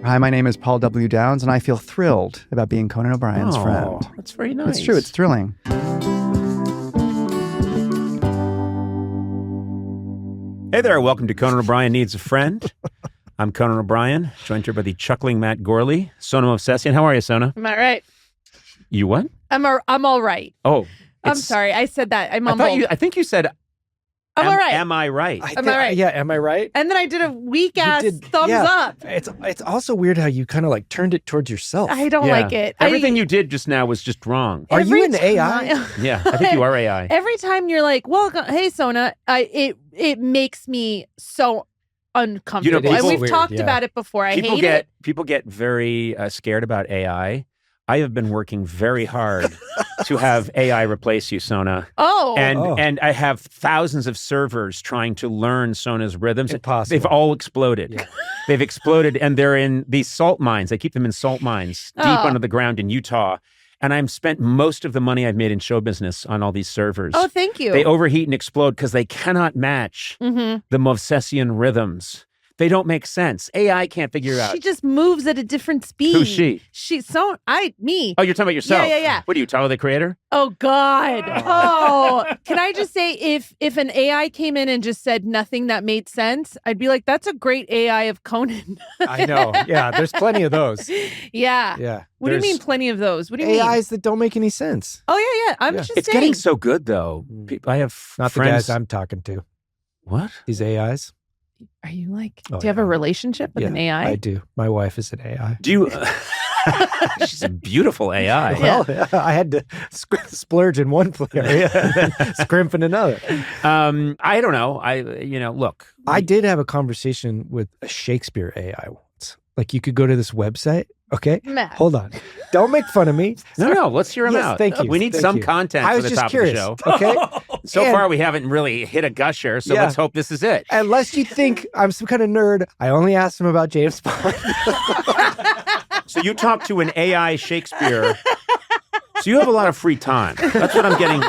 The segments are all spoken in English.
Hi, my name is Paul W. Downs, and I feel thrilled about being Conan O'Brien's friend. That's very nice. It's true. It's thrilling. Hey there. Welcome to Conan O'Brien Needs a Friend. I'm Conan O'Brien, joined here by the chuckling Matt Gorley. Sona Movsesian. How are you, Sona? I'm all right. You what? I'm all right. Oh. I'm sorry. I said that. I mumbled. I think you said... I'm all right. Am I right? Am I right? Yeah, am I right? And then I did a weak-ass thumbs up. It's also weird how you kind of like turned it towards yourself. I don't like it. Everything you did just now was just wrong. Are you in AI? Yeah, I think you are AI. Every time you're like, well, hey, Sona, it makes me so uncomfortable. people- And we've weird, talked yeah. about it before. I hate it. People get very scared about AI. I have been working very hard to have AI replace you, Sona. Oh. And I have thousands of servers trying to learn Sona's rhythms. Impossible. They've all exploded. Yeah. They've exploded, and they're in these salt mines. They keep them in salt mines deep under the ground in Utah. And I've spent most of the money I've made in show business on all these servers. Oh, thank you. They overheat and explode because they cannot match the Movsesian rhythms. They don't make sense. AI can't figure out. She just moves at a different speed. Who's she? Me. Oh, you're talking about yourself? Yeah. What are you, Tyler, the Creator? Oh, God. Oh, can I just say, if an AI came in and just said nothing that made sense, I'd be like, that's a great AI of Conan. I know. Yeah, there's plenty of those. Yeah. Yeah. What do you mean plenty of those? What do you mean? AIs that don't make any sense. Oh, yeah. I'm just It's saying. getting so good, though. I have Not friends. the guys I'm talking to. What? These AIs. Are you like, Oh, do you have a yeah. relationship with an AI? I do. My wife is an AI. Do you? She's a beautiful AI. Yeah. Well, I had to splurge in one area and then scrimp in another. I don't know. Look. I did have a conversation with a Shakespeare AI once. Like, you could go to this website. Okay, Matt. hold on. Don't make fun of me. No. Let's hear him Yes, out. thank you. We need Thank some you. content I for was the just top curious. of the show. Okay. So And- far, we haven't really hit a gusher. So Yeah. let's hope this is it. Unless you think I'm some kind of nerd, I only asked him about James Bond. So you talk to an AI Shakespeare. So you have a lot of free time. That's what I'm getting.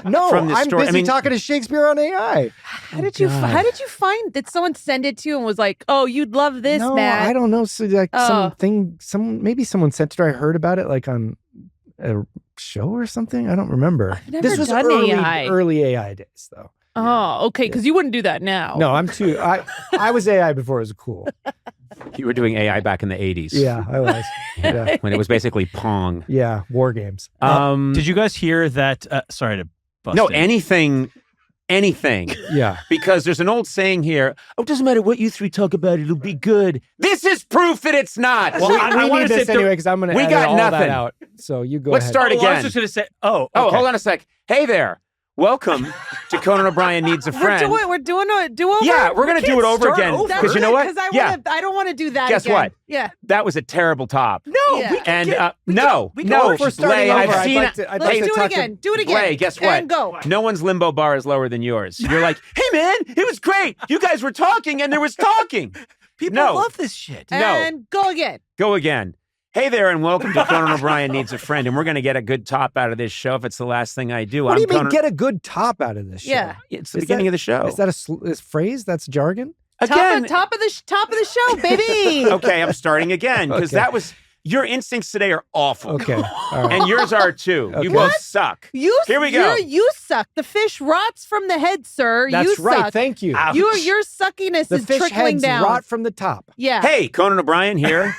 No, From this I'm story. busy I mean- talking to Shakespeare on AI. How did you find, did someone send it to you and was like, oh, you'd love this, No, Matt? I don't know. So like Oh. maybe someone sent it or I heard about it like on a show or something. I don't remember. I've never This was done AI. early AI days though. Oh, okay, because you wouldn't do that now. No, I was AI before it was cool. You were doing AI back in the 80s. Yeah, I was. Yeah. When it was basically Pong. Yeah, war games. Did you guys hear that? Sorry to bust No, in. anything. Yeah. Because there's an old saying here, it doesn't matter what you three talk about, it'll be good. This is proof that it's not. Well, we wanna need this say anyway because I'm going to we edit got all nothing. that out. So you go Let's ahead. start I again. was just going to say, Oh, hold on a sec. Hey there. Welcome to Conan O'Brien Needs a Friend. We're doing a do-over? Yeah, we're going to do it over again. That's Because you know what? Because I don't want to do that Guess again. what? Yeah. That was a terrible top. No, Yeah. And If we're starting Blay, over, I've seen I'd Let's like to do it talk again. Do it again. Blay, guess what? And go. No one's limbo bar is lower than yours. You're like, hey man, it was great. You guys were talking and there was talking. People No. love this shit. No. And go again. Go again. Hey there, and welcome to Conan O'Brien Needs a Friend. And we're going to get a good top out of this show if it's the last thing I do. What do you mean Conan- get a good top out of this show? Yeah. It's the Is beginning that- of the show. Is that a phrase? That's jargon? Again. Top of the show, baby. Okay, I'm starting again because Okay. that was your instincts today are awful. Okay. All right. And yours are too. Okay. You both suck. Here we go. You suck. The fish rots from the head, sir. That's you right. suck. Thank you. Your suckiness The is fish trickling heads down. rot from the top. Yeah. Hey, Conan O'Brien here.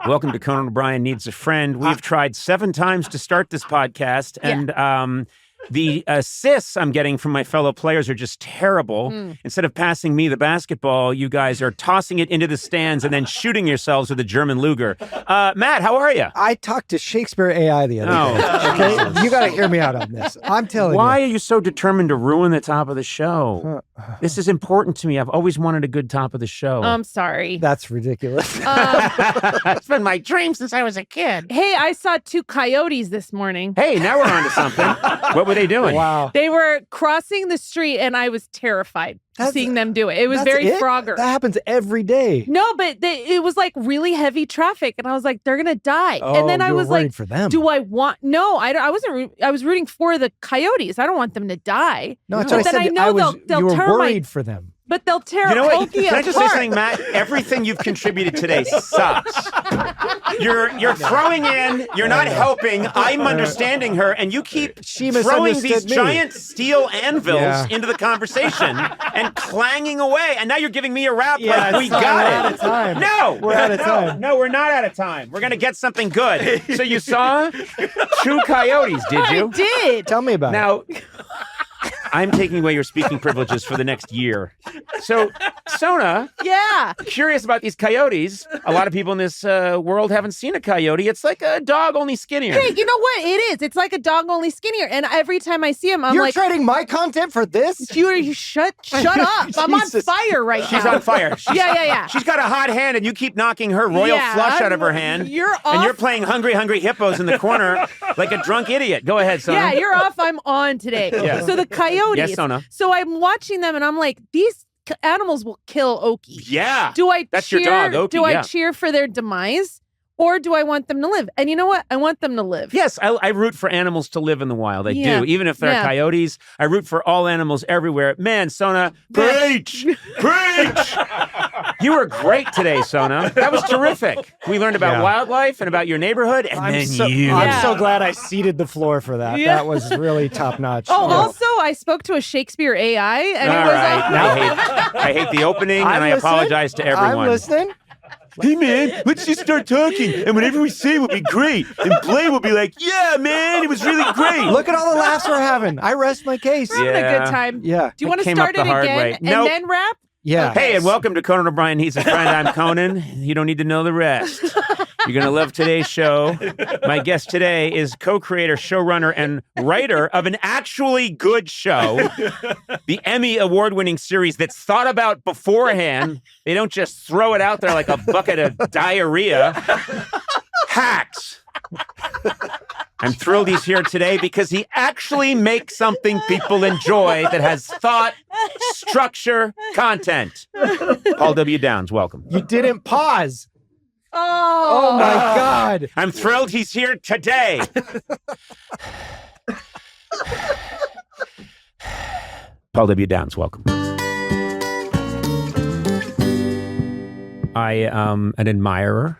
Welcome to Conan O'Brien Needs a Friend. We've tried 7 times to start this podcast, and the assists I'm getting from my fellow players are just terrible. Instead of passing me the basketball, you guys are tossing it into the stands and then shooting yourselves with a German Luger. Matt, how are you? I talked to Shakespeare AI the other Oh, day. Okay, you got to hear me out on this. I'm telling Why you. are you so determined to ruin the top of the show? This is important to me. I've always wanted a good top of the show. I'm sorry. That's ridiculous. It's been my dream since I was a kid. Hey, I saw 2 coyotes this morning. Hey, now we're on to something. What were they doing? Wow. They were crossing the street, and I was terrified seeing them do it. It was That's very it? Frogger. That happens every day. No, but it was like really heavy traffic, and I was like, they're gonna die. And then I you were was like, worried for them. do I want? No, I wasn't. I was rooting for the coyotes. I don't want them to die. No, that's But what I then said. I know they'll you were termite. worried for them. But they'll tear You know what? Okie Can I just say apart. something, Matt? Everything you've contributed today sucks. You're throwing in. You're not helping. I'm understanding her, and you keep She throwing misunderstood these me. giant steel anvils Yeah. into the conversation and clanging away. And now you're giving me a rap Yeah, like we sorry, got we're it. out of time. No, We're out of time. No, we're not out of time. We're gonna get something good. So you saw two coyotes, did you? I did. Tell me about it. Now, I'm taking away your speaking privileges for the next year. So, Sona, Yeah. curious about these coyotes. A lot of people in this world haven't seen a coyote. It's like a dog, only skinnier. Hey, you know what? It is. It's like a dog only skinnier. And every time I see him, I'm You're like, trading my content for this? you shut up. I'm on Jesus. fire right now. She's on fire. Yeah. She's got a hot hand, and you keep knocking her royal Yeah, flush out of her hand. You're off. And you're playing Hungry Hungry Hippos in the corner like a drunk idiot. Go ahead, Sona. Yeah, you're off. I'm on today. Yeah. So the coyotes. Yes, Sona. So I'm watching them and I'm like, these animals will kill Okie. Yeah. Do I That's cheer? your dog, Okie, do I yeah. cheer for their demise, or do I want them to live? And you know what? I want them to live. Yes, I root for animals to live in the wild. I Yeah. do. Even if they're Yeah. coyotes, I root for all animals everywhere. Man, Sona, preach! Preach! You were great today, Sona. That was terrific. We learned about Yeah. wildlife and about your neighborhood, and then you. Yeah. I'm so glad I ceded the floor for that. Yeah. That was really top notch. Oh, also, I spoke to a Shakespeare AI, and All it was right. I hate the opening, and I apologize to everyone. I'm listening. Hey, man, let's just start talking, and whatever we say will be great. And Blaine will be like, yeah, man, it was really great. Look at all the laughs we're having. I rest my case. we're having a Yeah. good time. Yeah. Do you want to came start up it the hard again way. and Nope. then rap? Yeah. Hey, and welcome to Conan O'Brien Needs a Friend. I'm Conan. You don't need to know the rest. You're going to love today's show. My guest today is co-creator, showrunner, and writer of an actually good show, the Emmy award-winning series that's thought about beforehand. They don't just throw it out there like a bucket of diarrhea. Hacks. I'm thrilled he's here today because he actually makes something people enjoy that has thought, structure, content. Paul W. Downs, welcome. You didn't pause. Oh, Oh my God. I'm thrilled he's here today. Paul W. Downs, welcome. I am an admirer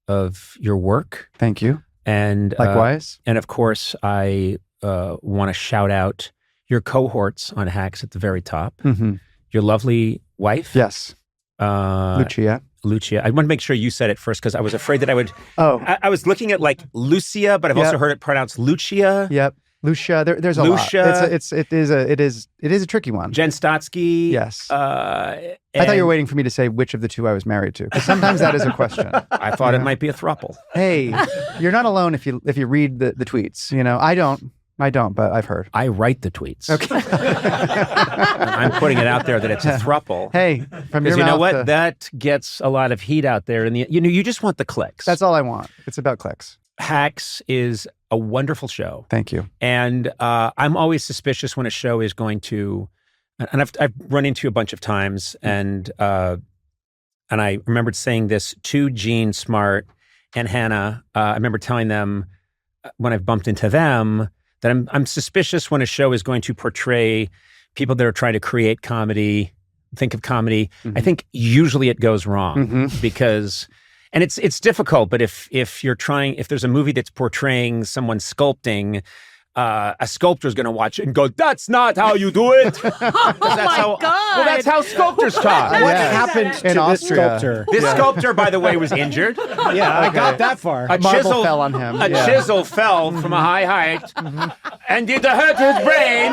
of your work. Thank you. And Likewise. and of course, I want to shout out your cohorts on Hacks at the very top. Mm-hmm. Your lovely wife. Yes. Lucia. Lucia. I want to make sure you said it first because I was afraid that I would. Oh, I was looking at like Lucia, but I've also Yep. heard it pronounced Lucia. yep. Lucia. There's a Lucia. lot. It is a tricky one. Jen Stotsky. Yes. I I thought you were waiting for me to say which of the two I was married to. 'Cause sometimes that is a question. I thought it Yeah. might be a thruple. Hey, you're not alone if you read the tweets. You know, I don't, but I've heard. I write the tweets. Okay. I'm putting it out there that it's a thruple. Hey, from your Because you know mouth what? to- That gets a lot of heat out there. And you just want the clicks. that's all I want. It's about clicks. Hacks is a wonderful show. Thank you. And I'm always suspicious when a show is going to, and I've run into you a bunch of times, and I remembered saying this to Gene Smart and Hannah. I remember telling them when I've bumped into them that I'm suspicious when a show is going to portray people that are trying to create comedy, think of comedy. Mhm. I think usually it goes wrong Mhm. because. And it's difficult, but if there's a movie that's portraying someone sculpting, a sculptor is going to watch it and go, "That's not how you do it." oh my God. Well, that's how sculptors talk. What Yeah. happened to In this Austria. sculptor? This sculptor, by the way, was injured. Yeah, I got that far. A Marble chisel fell on him. A Yeah. chisel fell from a high height and did hurt his brain.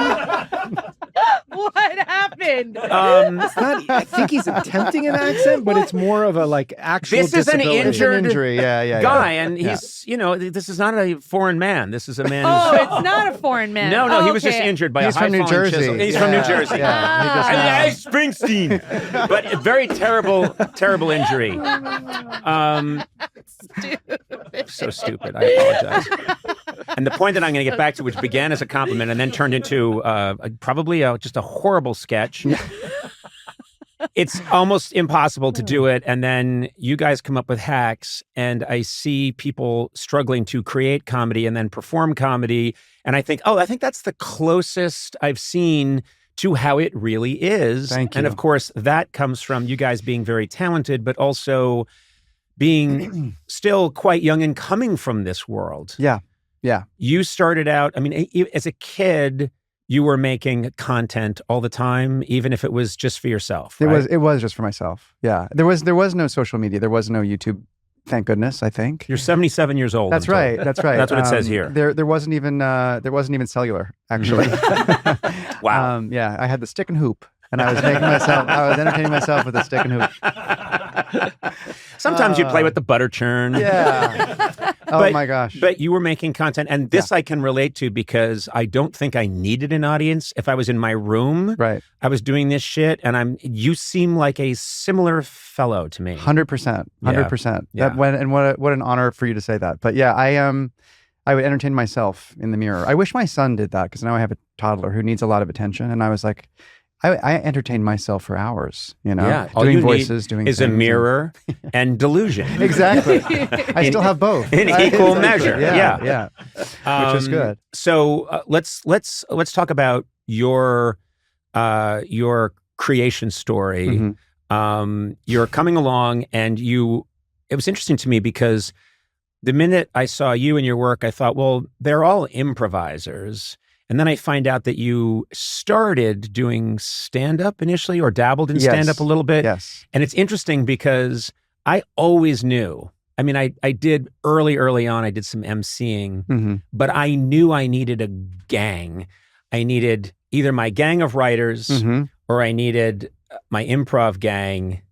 What happened? It's not, I think he's attempting an accent, but it's more of a like actual This is an disability. It's an injured injury. Yeah. guy, and he's this is not a foreign man. This is a man Oh, who's it's not a foreign man. no, Oh, he was just okay. injured by He's a high from New falling Jersey. chisel. He's from New Jersey. Yeah. He just I mean, now- hey, Springsteen. But a very terrible injury. So stupid. I apologize. And the point that I'm going to get back to, which began as a compliment and then turned into probably just a horrible sketch. It's almost impossible to do it. And then you guys come up with hacks, and I see people struggling to create comedy and then perform comedy. And I think that's the closest I've seen to how it really is. Thank And you. of course, that comes from you guys being very talented, but also being still quite young and coming from this world. Yeah. You started out, I mean, as a kid, you were making content all the time, even if it was just for yourself. Right? It was just for myself. Yeah. There was no social media. There was no YouTube. Thank goodness, I think. You're 77 years old. That's I'm told. right. That's right. That's what it says here. There wasn't even cellular, actually. Wow. Yeah, I had the stick and hoop, and I was entertaining myself with the stick and hoop. Sometimes you play with the butter churn. Yeah. Oh But- my gosh. But you were making content, and this I can relate to because I don't think I needed an audience. If I was in my room, Right. I was doing this shit, and you seem like a similar fellow to me. 100%. 100%. Yeah. What an honor for you to say that. But yeah, I would entertain myself in the mirror. I wish my son did that because now I have a toddler who needs a lot of attention, and I was like, I entertained myself for hours, Yeah. All doing you voices, doing is a things, mirror and delusion. and- Exactly. I still have both. in equal Exactly. measure. Yeah. Which is good. So let's talk about your creation story. Mhm. You're coming along, and it was interesting to me because the minute I saw you and your work, I thought, well, they're all improvisers. And then I find out that you started doing stand-up initially, or dabbled in Yes. stand-up a little bit. Yes. And it's interesting because I always knew. I mean, I did early on, I did some emceeing, hmm but I knew I needed a gang. I needed either my gang of writers hmm or I needed my improv gang.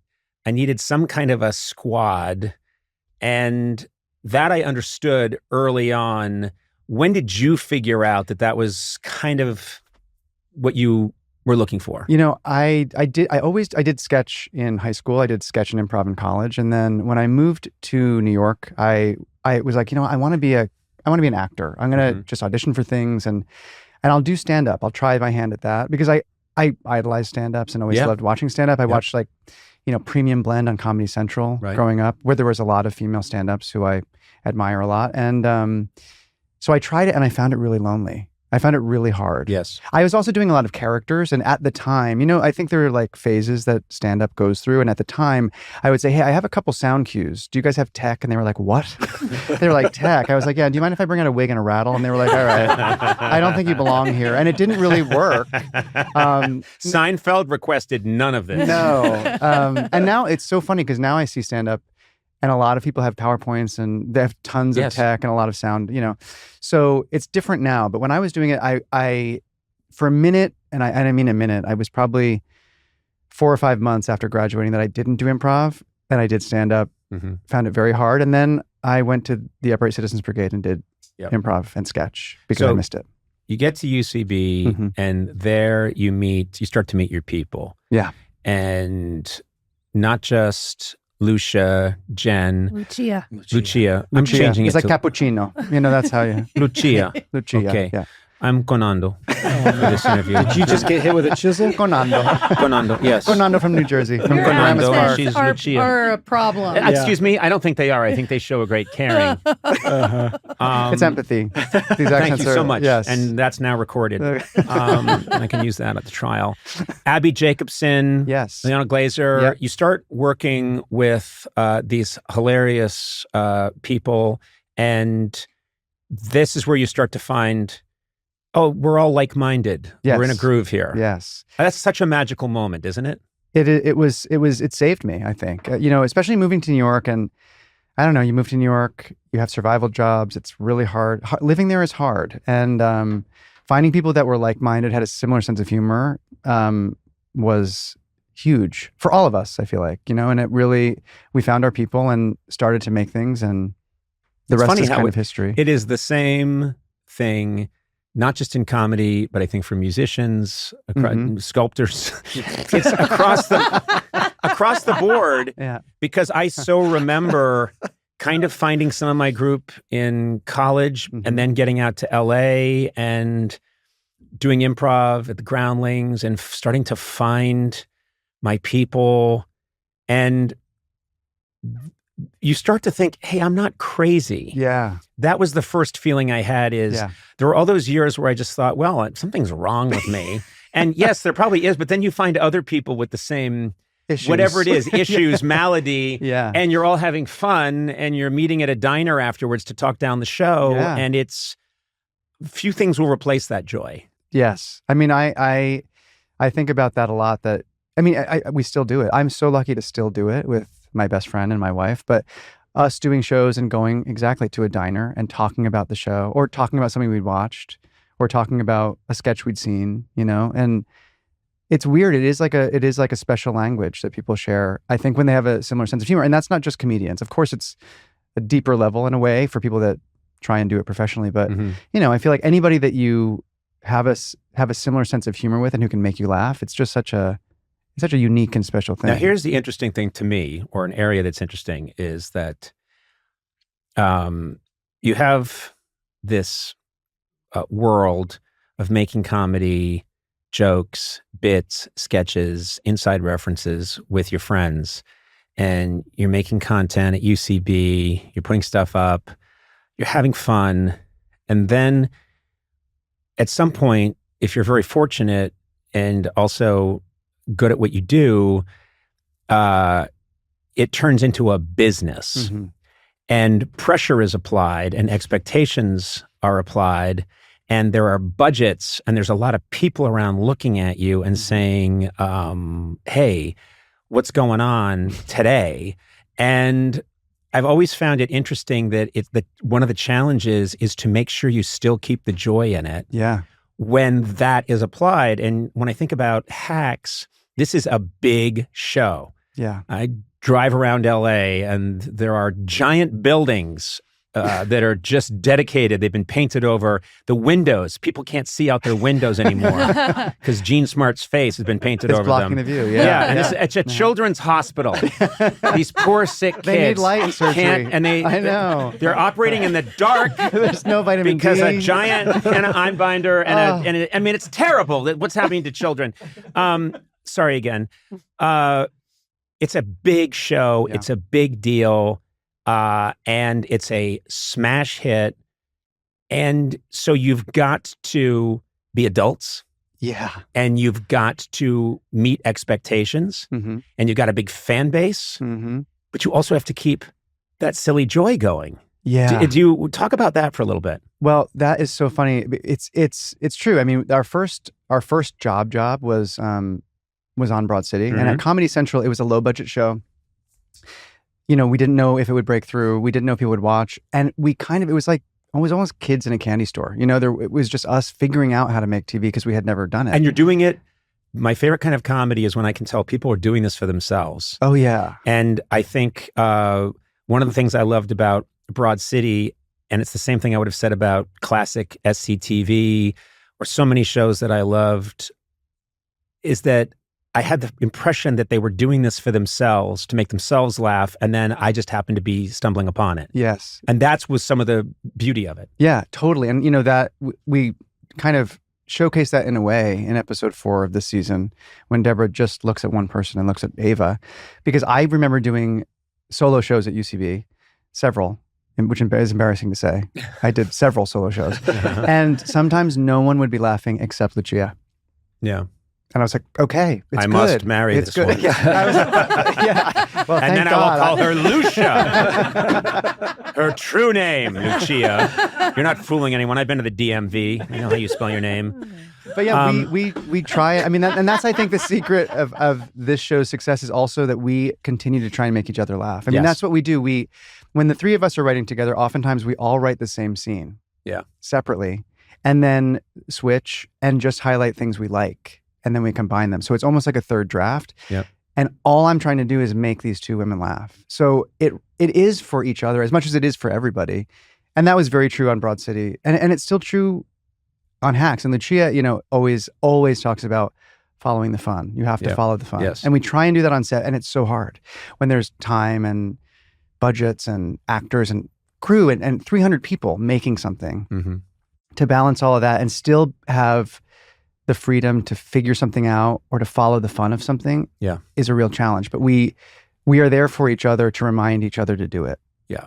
I needed some kind of a squad. And that I understood early on. When did you figure out that was kind of what you were looking for? I did sketch in high school. I did sketch and improv in college. And then when I moved to New York, I was like, I want to be an actor. I'm going to just audition for things and I'll do stand up. I'll try my hand at that because I idolized stand-ups and always loved watching stand-up. I watched Premium Blend on Comedy Central growing up, where there was a lot of female stand-ups who I admire a lot. And so I tried it and I found it really lonely. I found it really hard. Yes. I was also doing a lot of characters. And at the time, I think there are like phases that stand-up goes through. And at the time, I would say, hey, I have a couple sound cues. Do you guys have tech? And they were like, what? They were like, tech. I was like, yeah, do you mind if I bring out a wig and a rattle? And they were like, all right, I don't think you belong here. And it didn't really work. Seinfeld requested none of this. No. And now it's so funny because now I see stand-up and a lot of people have PowerPoints and they have tons of tech and a lot of sound, So it's different now. But when I was doing it, I for a minute, and I mean a minute, I was probably 4 or 5 months after graduating that I didn't do improv and I did stand-up, found it very hard. And then I went to the Upright Citizens Brigade and did improv and sketch because I missed it. You get to UCB and there you start to meet your people. Yeah. And not just Lucia, Jen, Lucia. I'm changing It's it like to cappuccino. That's how you. Lucia. Lucia. Okay. Yeah. I'm Conando for this interview. Did you just get hit with a chisel? Conando. Conando, yes. Conando from New Jersey. From Your Paramus Conando, Park. she's accents Lucia. are a problem. Excuse me, I don't think they are. I think they show a great caring. It's empathy. These Thank accents you so much. Yes. And that's now recorded. And I can use that at the trial. Abby Jacobson, Yes. Liana Glazer. Yeah. You start working with these hilarious people, and this is where you start to find, we're all like-minded. Yes. We're in a groove here. Yes. That's such a magical moment, isn't it? It saved me, I think. Especially moving to New York, and I don't know, you move to New York, you have survival jobs, it's really hard. Living there is hard. And finding people that were like-minded, had a similar sense of humor, was huge for all of us, I feel like, and it really, we found our people and started to make things, and the It's rest funny is how kind of history. It is the same thing, not just in comedy, but I think for musicians, sculptors. It's across the board. Yeah. Because I so remember kind of finding some of my group in college and then getting out to LA and doing improv at the Groundlings and starting to find my people. And you start to think, hey, I'm not crazy. Yeah. That was the first feeling I had is there were all those years where I just thought, well, something's wrong with me. And yes, there probably is, but then you find other people with the same Issues. whatever it is, issues, malady, Yeah. and you're all having fun, and you're meeting at a diner afterwards to talk down the show, Yeah. and it's few things will replace that joy. Yes. I mean, I think about that a lot. That I mean, we still do it. I'm so lucky to still do it with my best friend and my wife. But us doing shows and going exactly to a diner and talking about the show, or talking about something we'd watched, or talking about a sketch we'd seen, and it's weird. It is like a special language that people share, I think, when they have a similar sense of humor. And that's not just comedians. Of course, it's a deeper level in a way for people that try and do it professionally. But, I feel like anybody that you have a similar sense of humor with and who can make you laugh, it's just such a unique and special thing. Now, here's the interesting thing to me, or an area that's interesting, is that you have this world of making comedy, jokes, bits, sketches, inside references with your friends, and you're making content at UCB, you're putting stuff up, you're having fun, and then at some point, if you're very fortunate and also good at what you do, it turns into a business, and pressure is applied, and expectations are applied, and there are budgets, and there's a lot of people around looking at you and saying, hey, what's going on today? And I've always found it interesting that one of the challenges is to make sure you still keep the joy in it. Yeah. When that is applied. And when I think about Hacks, this is a big show. Yeah. I drive around LA and there are giant buildings that are just dedicated. They've been painted over. The windows, people can't see out their windows anymore because Gene Smart's face has been painted over blocking them. the view. And it's a children's hospital. These poor sick kids. They need light surgery. I know. They're operating in the dark. There's no vitamin because D. a giant Hannah Einbinder and I mean, it's terrible what's happening to children. Sorry again. It's a big show. Yeah. It's a big deal. And it's a smash hit. And so you've got to be adults. Yeah. And you've got to meet expectations. And you've got a big fan base. But you also have to keep that silly joy going. Yeah. Do you talk about that for a little bit? Well, that is so funny. It's true. I mean, our first job was on Broad City. And at Comedy Central, it was a low budget show. We didn't know if it would break through. We didn't know if people would watch. And it was almost kids in a candy store. It was just us figuring out how to make TV because we had never done it. And you're doing it. My favorite kind of comedy is when I can tell people are doing this for themselves. Oh, yeah. And I think one of the things I loved about Broad City, and it's the same thing I would have said about classic SCTV or so many shows that I loved, is that I had the impression that they were doing this for themselves to make themselves laugh, and then I just happened to be stumbling upon it. Yes. And that was some of the beauty of it. Yeah, totally. And that we kind of showcase that in a way in episode 4 of this season when Deborah just looks at one person and looks at Ava, because I remember doing solo shows at UCB, several, which is embarrassing to say. I did several solo shows. And sometimes no one would be laughing except Lucia. Yeah. And I was like, okay, it's I good. must marry it's this good. woman. Yeah. I was like, well, and then God. I will call her Lucia. Her true name, Lucia. You're not fooling anyone. I've been to the DMV. You know how you spell your name. But yeah, we try. I mean, and that's I think the secret of this show's success is also that we continue to try and make each other laugh. I mean, that's what we do. When the three of us are writing together, oftentimes we all write the same scene, separately, and then switch and just highlight things we like. And then we combine them. So it's almost like a third draft. Yep. And all I'm trying to do is make these two women laugh. So it is for each other as much as it is for everybody. And that was very true on Broad City. And it's still true on Hacks. And Lucia, always talks about following the fun. You have to follow the fun. Yes. And we try and do that on set. And it's so hard when there's time and budgets and actors and crew and 300 people making something to balance all of that and still have the freedom to figure something out or to follow the fun of something is a real challenge. But we are there for each other to remind each other to do it. Yeah.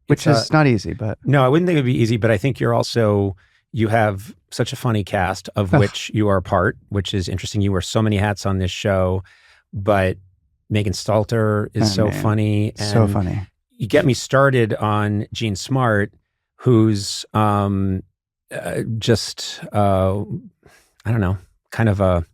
Which is not easy, but... No, I wouldn't think it would be easy, but I think you're you have such a funny cast, of which you are a part, which is interesting. You wear so many hats on this show, but Megan Stalter is so funny. And so funny. You get me started on Jean Smart, who's just, I don't know, kind of a,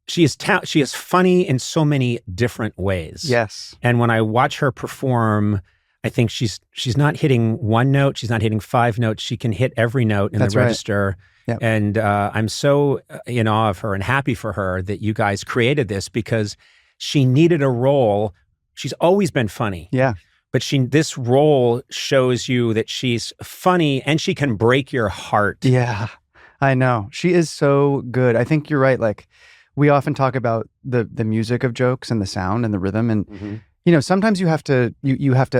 she is funny in so many different ways. Yes. And when I watch her perform, I think she's not hitting one note. She's not hitting 5 notes. She can hit every note in the register. Yep. And I'm so in awe of her and happy for her that you guys created this, because she needed a role. She's always been funny. Yeah. But this role shows you that she's funny and she can break your heart. Yeah, I know. She is so good. I think you're right. Like, we often talk about the music of jokes and the sound and the rhythm. And, you know, sometimes you have to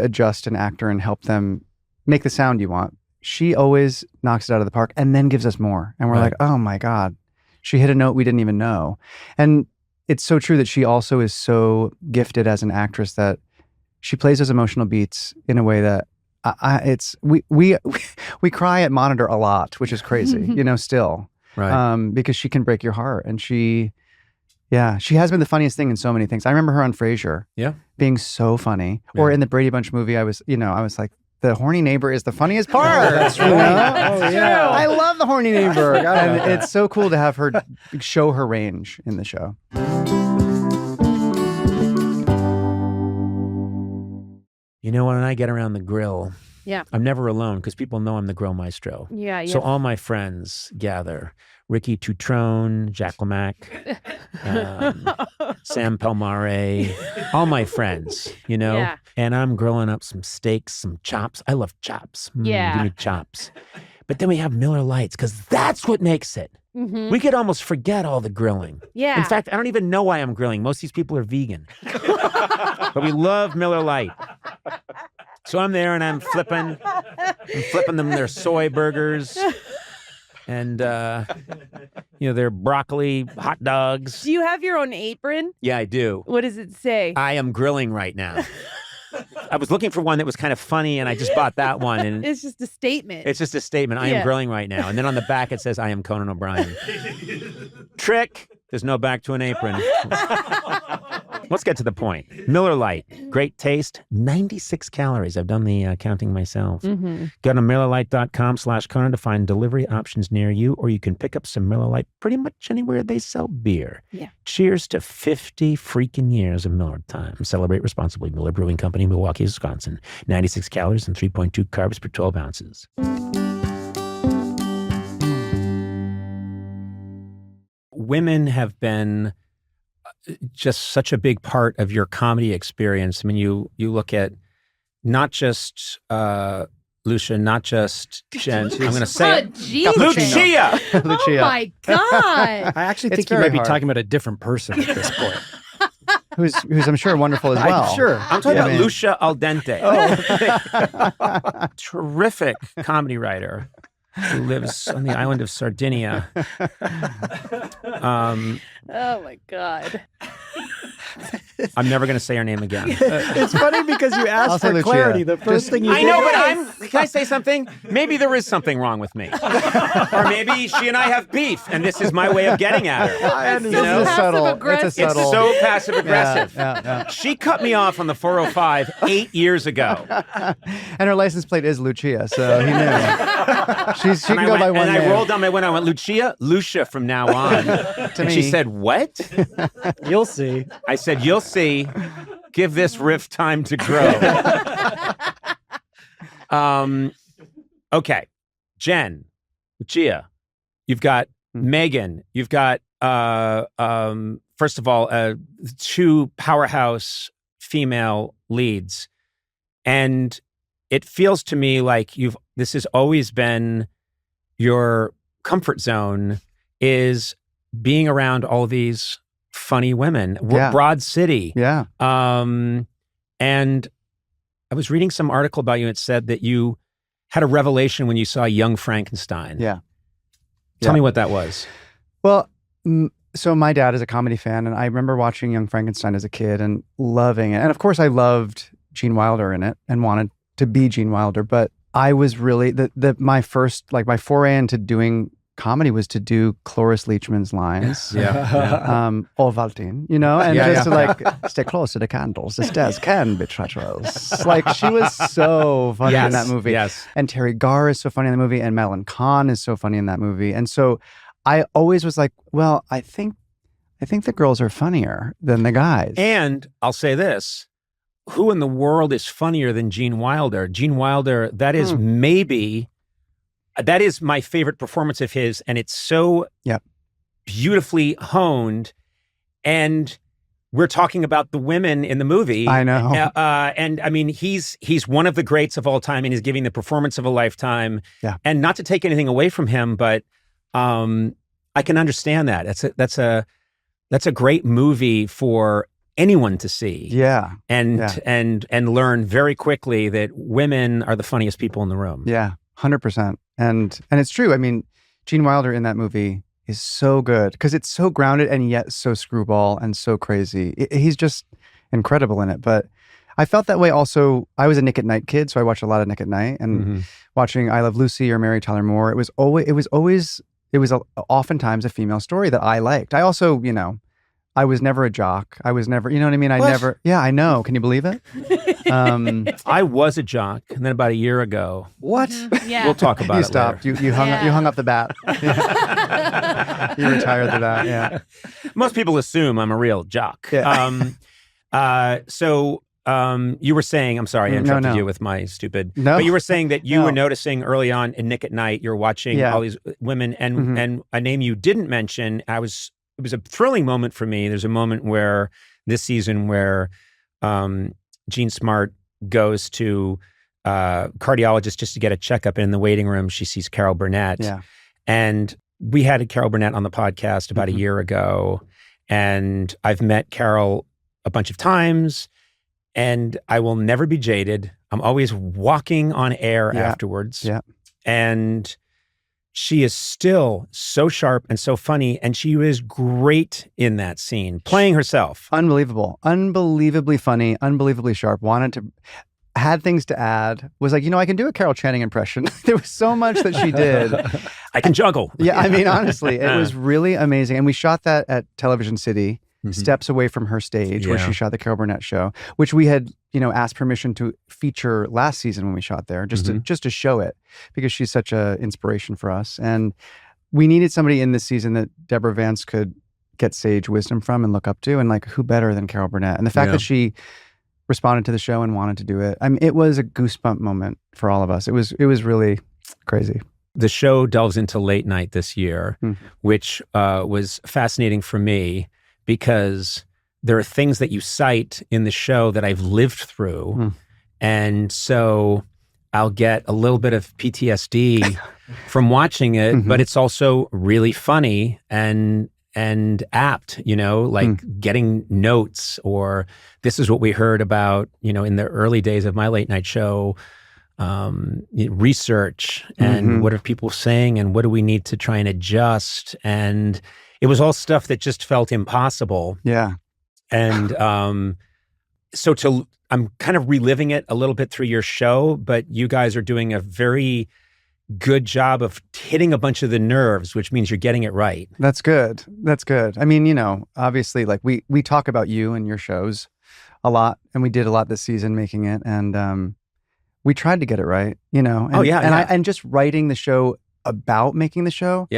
adjust an actor and help them make the sound you want. She always knocks it out of the park and then gives us more. And we're like, oh my God, she hit a note we didn't even know. And it's so true that she also is so gifted as an actress that she plays those emotional beats in a way that we cry at monitor a lot, which is crazy, you know, still, because she can break your heart. And she has been the funniest thing in so many things. I remember her on Frasier, being so funny, or in the Brady Bunch movie. I was like, the horny neighbor is the funniest part. That's right. Oh, yeah. I love the horny neighbor. And it's so cool to have her show her range in the show. You know, when I get around the grill, Yeah. I'm never alone because people know I'm the grill maestro. Yeah. So all my friends gather. Ricky Tutrone, Jack LeMac, Sam Palmare, all my friends, you know? Yeah. And I'm grilling up some steaks, some chops. I love chops. Yeah. Give me chops. But then we have Miller Lights because that's what makes it. Mm-hmm. We could almost forget all the grilling. Yeah. In fact, I don't even know why I'm grilling. Most of these people are vegan. But we love Miller Lite. So I'm there and I'm flipping them their soy burgers and, you know, their broccoli hot dogs. Do you have your own apron? Yeah, I do. What does it say? I am grilling right now. I was looking for one that was kind of funny, and I just bought that one. And It's just a statement. it's just a statement. I am grilling right now. And then on the back, it says, I am Conan O'Brien. Trick. There's no back to an apron. Let's get to the point. Miller Lite, great taste, 96 calories. I've done the counting myself. Mm-hmm. Go to MillerLite.com/Conan to find delivery options near you, or you can pick up some Miller Lite pretty much anywhere they sell beer. Yeah. Cheers to 50 freaking years of Miller time. Celebrate responsibly. Miller Brewing Company, Milwaukee, Wisconsin. 96 calories and 3.2 carbs per 12 ounces. Women have been just such a big part of your comedy experience. I mean, you look at not just Lucia, not just Jen. I'm going to say it. Jesus. Lucia! Oh my God. I actually It's think you very might be hard. talking about a different person at this point. Who's I'm sure wonderful as well. I'm sure. I'm talking Yeah, about man. Lucia Al Dente. Terrific comedy writer who lives on the island of Sardinia. Oh my God. I'm never going to say her name again. It's funny because you I'll asked say for Lucia. clarity. The first thing you I did. know, but can I say something? Maybe there is something wrong with me. Or maybe she and I have beef, and this is my way of getting at her. I understand. You know? It's subtle. It's a Passive-aggressive. It's subtle. so passive aggressive. Yeah. She cut me off on the 405 8 years ago. And her license plate is Lucia, so he knew. She can go by one and name. I rolled down my window. I went, Lucia from now on. And she me. said, what? You'll see. I said, you'll see. Give this riff time to grow. Okay. Jen, Lucia, you've got Megan, you've got, first of all, 2 powerhouse female leads. And it feels to me like this has always been your comfort zone, is being around all these funny women. Yeah. Broad City. Yeah. And I was reading some article about you. It said that you had a revelation when you saw Young Frankenstein. Yeah. Tell me what that was. Well, so my dad is a comedy fan, and I remember watching Young Frankenstein as a kid and loving it. And of course, I loved Gene Wilder in it and wanted to be Gene Wilder. But I was really my first my foray into doing comedy was to do Cloris Leachman's lines. Ovaltine, and to stay close to the candles. The stairs can be treacherous. Like, she was so funny in that movie. Yes. And Terry Garr is so funny in the movie, and Madeline Kahn is so funny in that movie. And so I always was like, well, I think the girls are funnier than the guys. And I'll say this. Who in the world is funnier than Gene Wilder? Gene Wilder, that is my favorite performance of his, and it's so beautifully honed. And we're talking about the women in the movie. I know. And I mean, he's one of the greats of all time, and he's giving the performance of a lifetime. Yeah. And not to take anything away from him, but I can understand that. That's a great movie for anyone to see. Yeah. And learn very quickly that women are the funniest people in the room. Yeah, 100%. And it's true. I mean, Gene Wilder in that movie is so good because it's so grounded and yet so screwball and so crazy. He's just incredible in it. But I felt that way also. I was a Nick at Night kid, so I watched a lot of Nick at Night, and watching I Love Lucy or Mary Tyler Moore. It was oftentimes a female story that I liked. I also, I was never a jock. I was never, you know what I mean? I know. Can you believe it? I was a jock, and then about a year ago. What? Yeah. We'll talk about you it stopped. later. You hung up the bat. You retired the bat, yeah. Most people assume I'm a real jock. Yeah. So you were saying, I'm sorry, I interrupted you with my stupid. No. But you were saying that you were noticing early on in Nick at Night, you're watching all these women, and a name you didn't mention, it was a thrilling moment for me. There's a moment where this season where Jean Smart goes to cardiologist just to get a checkup, and in the waiting room she sees Carol Burnett. Yeah. And we had Carol Burnett on the podcast about a year ago, and I've met Carol a bunch of times, and I will never be jaded. I'm always walking on air afterwards. Yeah. And she is still so sharp and so funny, and she was great in that scene, playing herself. Unbelievable. Unbelievably funny, unbelievably sharp. Had things to add. Was like, I can do a Carol Channing impression. There was so much that she did. I can juggle. Yeah, I mean, honestly, it was really amazing. And we shot that at Television City, steps away from her stage, where she shot the Carol Burnett show, which we had, asked permission to feature last season when we shot there, just to show it, because she's such an inspiration for us. And we needed somebody in this season that Deborah Vance could get sage wisdom from and look up to, and who better than Carol Burnett? And the fact that she responded to the show and wanted to do it, I mean, it was a goosebump moment for all of us. It was really crazy. The show delves into late night this year, which was fascinating for me, because there are things that you cite in the show that I've lived through. And so I'll get a little bit of PTSD from watching it, but it's also really funny and apt, getting notes, or this is what we heard about, in the early days of my late night show, research, and what are people saying, and what do we need to try and adjust? And it was all stuff that just felt impossible. Yeah. And I'm kind of reliving it a little bit through your show, but you guys are doing a very good job of hitting a bunch of the nerves, which means you're getting it right. That's good. That's good. I mean, obviously, we talk about you and your shows a lot, and we did a lot this season making it, and we tried to get it right, And, and just writing the show about making the show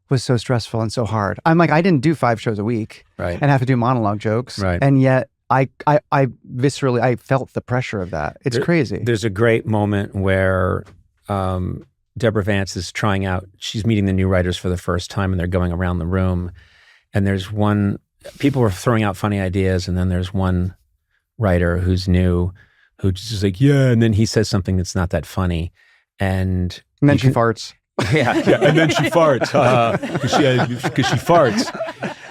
was so stressful and so hard. I'm like, I didn't do 5 shows a week and have to do monologue jokes. Right. And yet I viscerally, I felt the pressure of that. It's crazy. There's a great moment where Deborah Vance is trying out, she's meeting the new writers for the first time, and they're going around the room, and people are throwing out funny ideas, and then there's one writer who's new, who's just like, and then he says something that's not that funny. And then she farts. Yeah, and then she farts because she farts.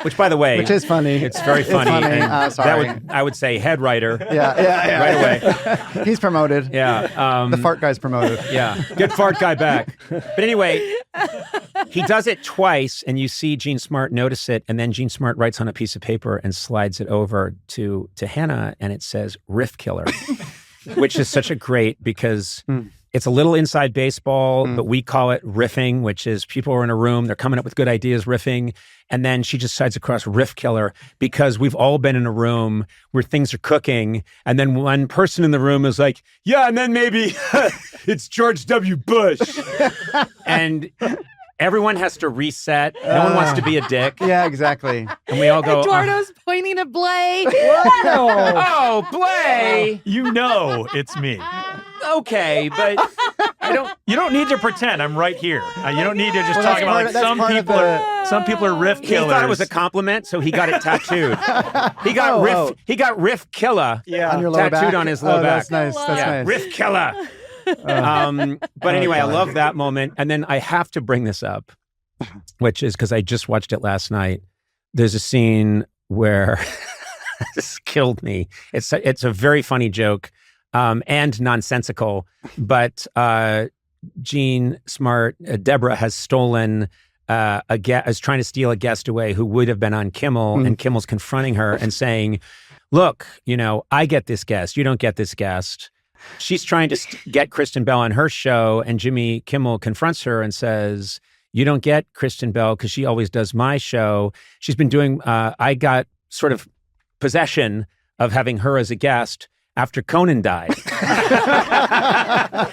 Which, by the way, which is funny. It's very funny. It's funny. Sorry. I would say head writer. Yeah. Right away. He's promoted. Yeah. The fart guy's promoted. Yeah. Get fart guy back. But anyway, he does it twice, and you see Jean Smart notice it, and then Jean Smart writes on a piece of paper and slides it over to Hannah, and it says "Riff Killer," which is such a great, because it's a little inside baseball, but we call it riffing, which is people are in a room, they're coming up with good ideas, riffing, and then she just decides to cross riff killer because we've all been in a room where things are cooking, and then one person in the room is like, yeah, and then maybe it's George W. Bush. And everyone has to reset. No one wants to be a dick. Yeah, exactly. And we all go, Eduardo's pointing to Blay. oh, Blay. You know it's me. Okay, but I don't. You don't need to pretend. I'm right here. You don't need to just Well, talk that's about part like of- that's some part of people the- are some people are riff He killers. thought it was a compliment, so he got it tattooed. He got Oh. He got riff killer On your lower tattooed back? on his lower back. That's nice. That's Yeah, nice. riff killer. But anyway, I God. love that moment. And then I have to bring this up, which is because I just watched it last night. There's a scene where this killed me. It's a very funny joke and nonsensical, but Jean Smart, Deborah has stolen is trying to steal a guest away who would have been on Kimmel, and Kimmel's confronting her and saying, look, I get this guest. You don't get this guest. She's trying to get Kristen Bell on her show, and Jimmy Kimmel confronts her and says, you don't get Kristen Bell because she always does my show. She's been doing, I got sort of possession of having her as a guest after Conan died.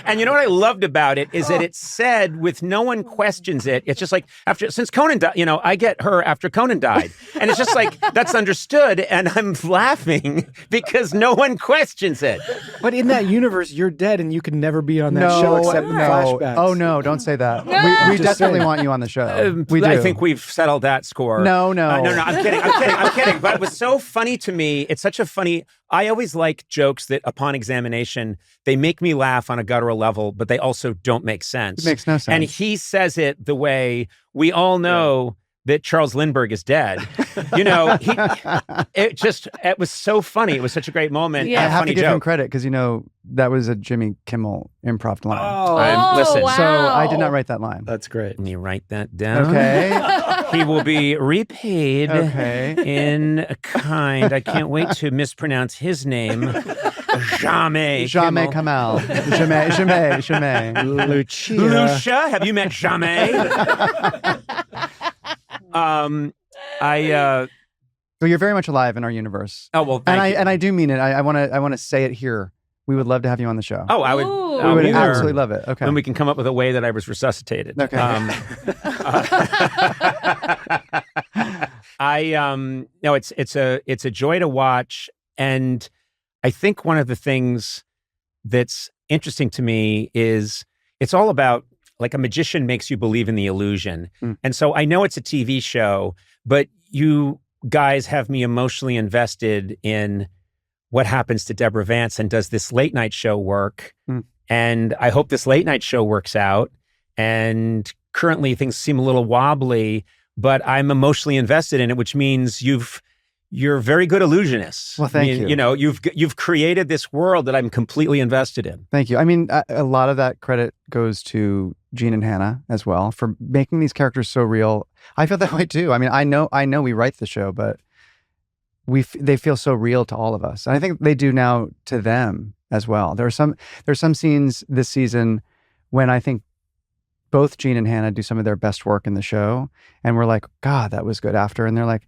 And you know what I loved about it is that it said, with no one questions it, it's just like, since Conan died, I get her after Conan died. And it's just like, that's understood. And I'm laughing because no one questions it. But in that universe, you're dead and you can never be on that No, show except in no. flashbacks. Oh no, don't say that. We Just definitely saying. want you on the show. We do. I think we've settled that score. No. No, I'm kidding. But it was so funny to me. It's such a funny, I always like jokes that upon examination, they make me laugh on a guttural level, but they also don't make sense. It makes no sense. And he says it the way we all know that Charles Lindbergh is dead. It was so funny. It was such a great moment. Yeah. And I a have funny to give him joke. credit because that was a Jimmy Kimmel improv line. Listen. wow. So I did not write that line. That's great. Can you write that down? Okay. He will be repaid Okay. in kind. I can't wait to mispronounce his name. Jamais. Jamais Kimmel. Kamal. Jamais. Lucia. Lucia, have you met Jamais? So you're very much alive in our universe. Oh well, thank you. And I do mean it. I want to say it here. We would love to have you on the show. Oh, I would. Ooh. we would either- absolutely love it. Okay. Then we can come up with a way that I was resuscitated. Okay. No, it's a joy to watch, and I think one of the things that's interesting to me is it's all about, like, a magician makes you believe in the illusion. And so I know it's a TV show, but you guys have me emotionally invested in what happens to Deborah Vance, and does this late night show work? And I hope this late night show works out. And currently things seem a little wobbly, but I'm emotionally invested in it, which means you're very good illusionists. Well, thank you. You've created this world that I'm completely invested in. Thank you. I mean, a lot of that credit goes to Gene and Hannah as well for making these characters so real. I feel that way too. I mean, I know we write the show, but they feel so real to all of us. And I think they do now to them as well. There's some scenes this season when I think both Gene and Hannah do some of their best work in the show, and we're like, God, that was good after. And they're like,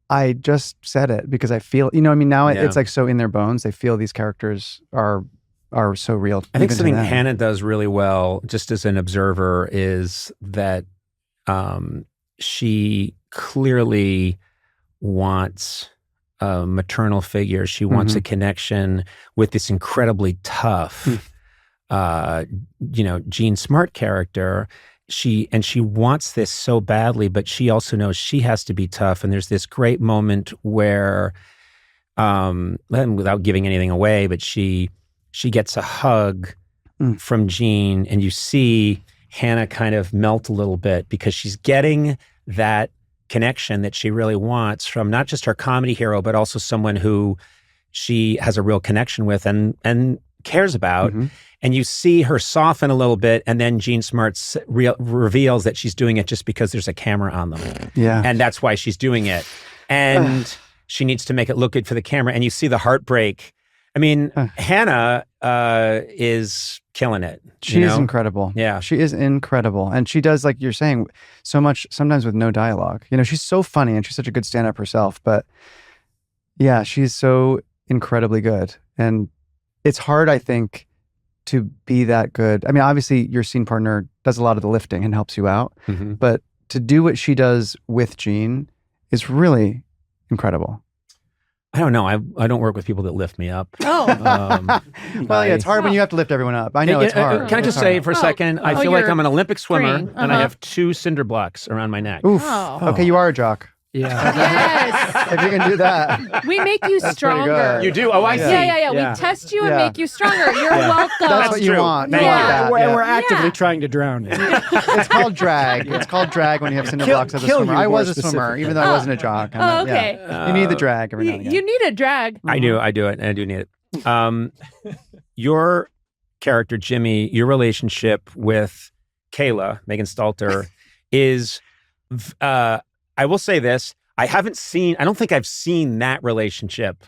I just said it because I feel, now Yeah. it's like so in their bones. They feel these characters are so real. I think even to something them. Hannah does really well, just as an observer, is that she clearly wants a maternal figure. She wants a connection with this incredibly tough, Jean Smart character. She wants this so badly, but she also knows she has to be tough. And there's this great moment where, without giving anything away, but she gets a hug from Jean, and you see Hannah kind of melt a little bit because she's getting that connection that she really wants from not just her comedy hero, but also someone who she has a real connection with and cares about. And you see her soften a little bit, and then Jean Smart reveals that she's doing it just because there's a camera on them. Yeah. And that's why she's doing it. And she needs to make it look good for the camera. And you see the heartbreak. I mean, Hannah is killing it. She is incredible. Yeah. She is incredible. And she does, like you're saying, so much, sometimes with no dialogue. You know, she's so funny and she's such a good stand-up herself. But yeah, she's so incredibly good. And it's hard, I think, to be that good. I mean, obviously, your scene partner does a lot of the lifting and helps you out. Mm-hmm. But to do what she does with Gene is really incredible. I don't know. I don't work with people that lift me up. Oh. Well, yeah, it's hard when you have to lift everyone up. I know it's hard. Can I just say for a second, I feel like I'm an Olympic swimmer green. and I have 2 cinder blocks around my neck. Oof. Oh. Okay, you are a jock. Yeah. Yes. If you can do that. We make you pretty stronger. good. You do? Oh, I see. Yeah. We test you and Yeah. make you stronger. You're welcome. That's what you true. want. Thank You want you. that, And yeah. we're actively Yeah. trying to drown you. It's called drag. It's called drag when you have cinder blocks as a kill swimmer. you I was more a swimmer, specifically. even though I wasn't a jock. I'm not- okay. yeah. You need the drag every now and again. You need a drag. I do it, and I do need it. Your character, Jimmy, your relationship with Kayla, Megan Stalter, is, I will say this, I don't think I've seen that relationship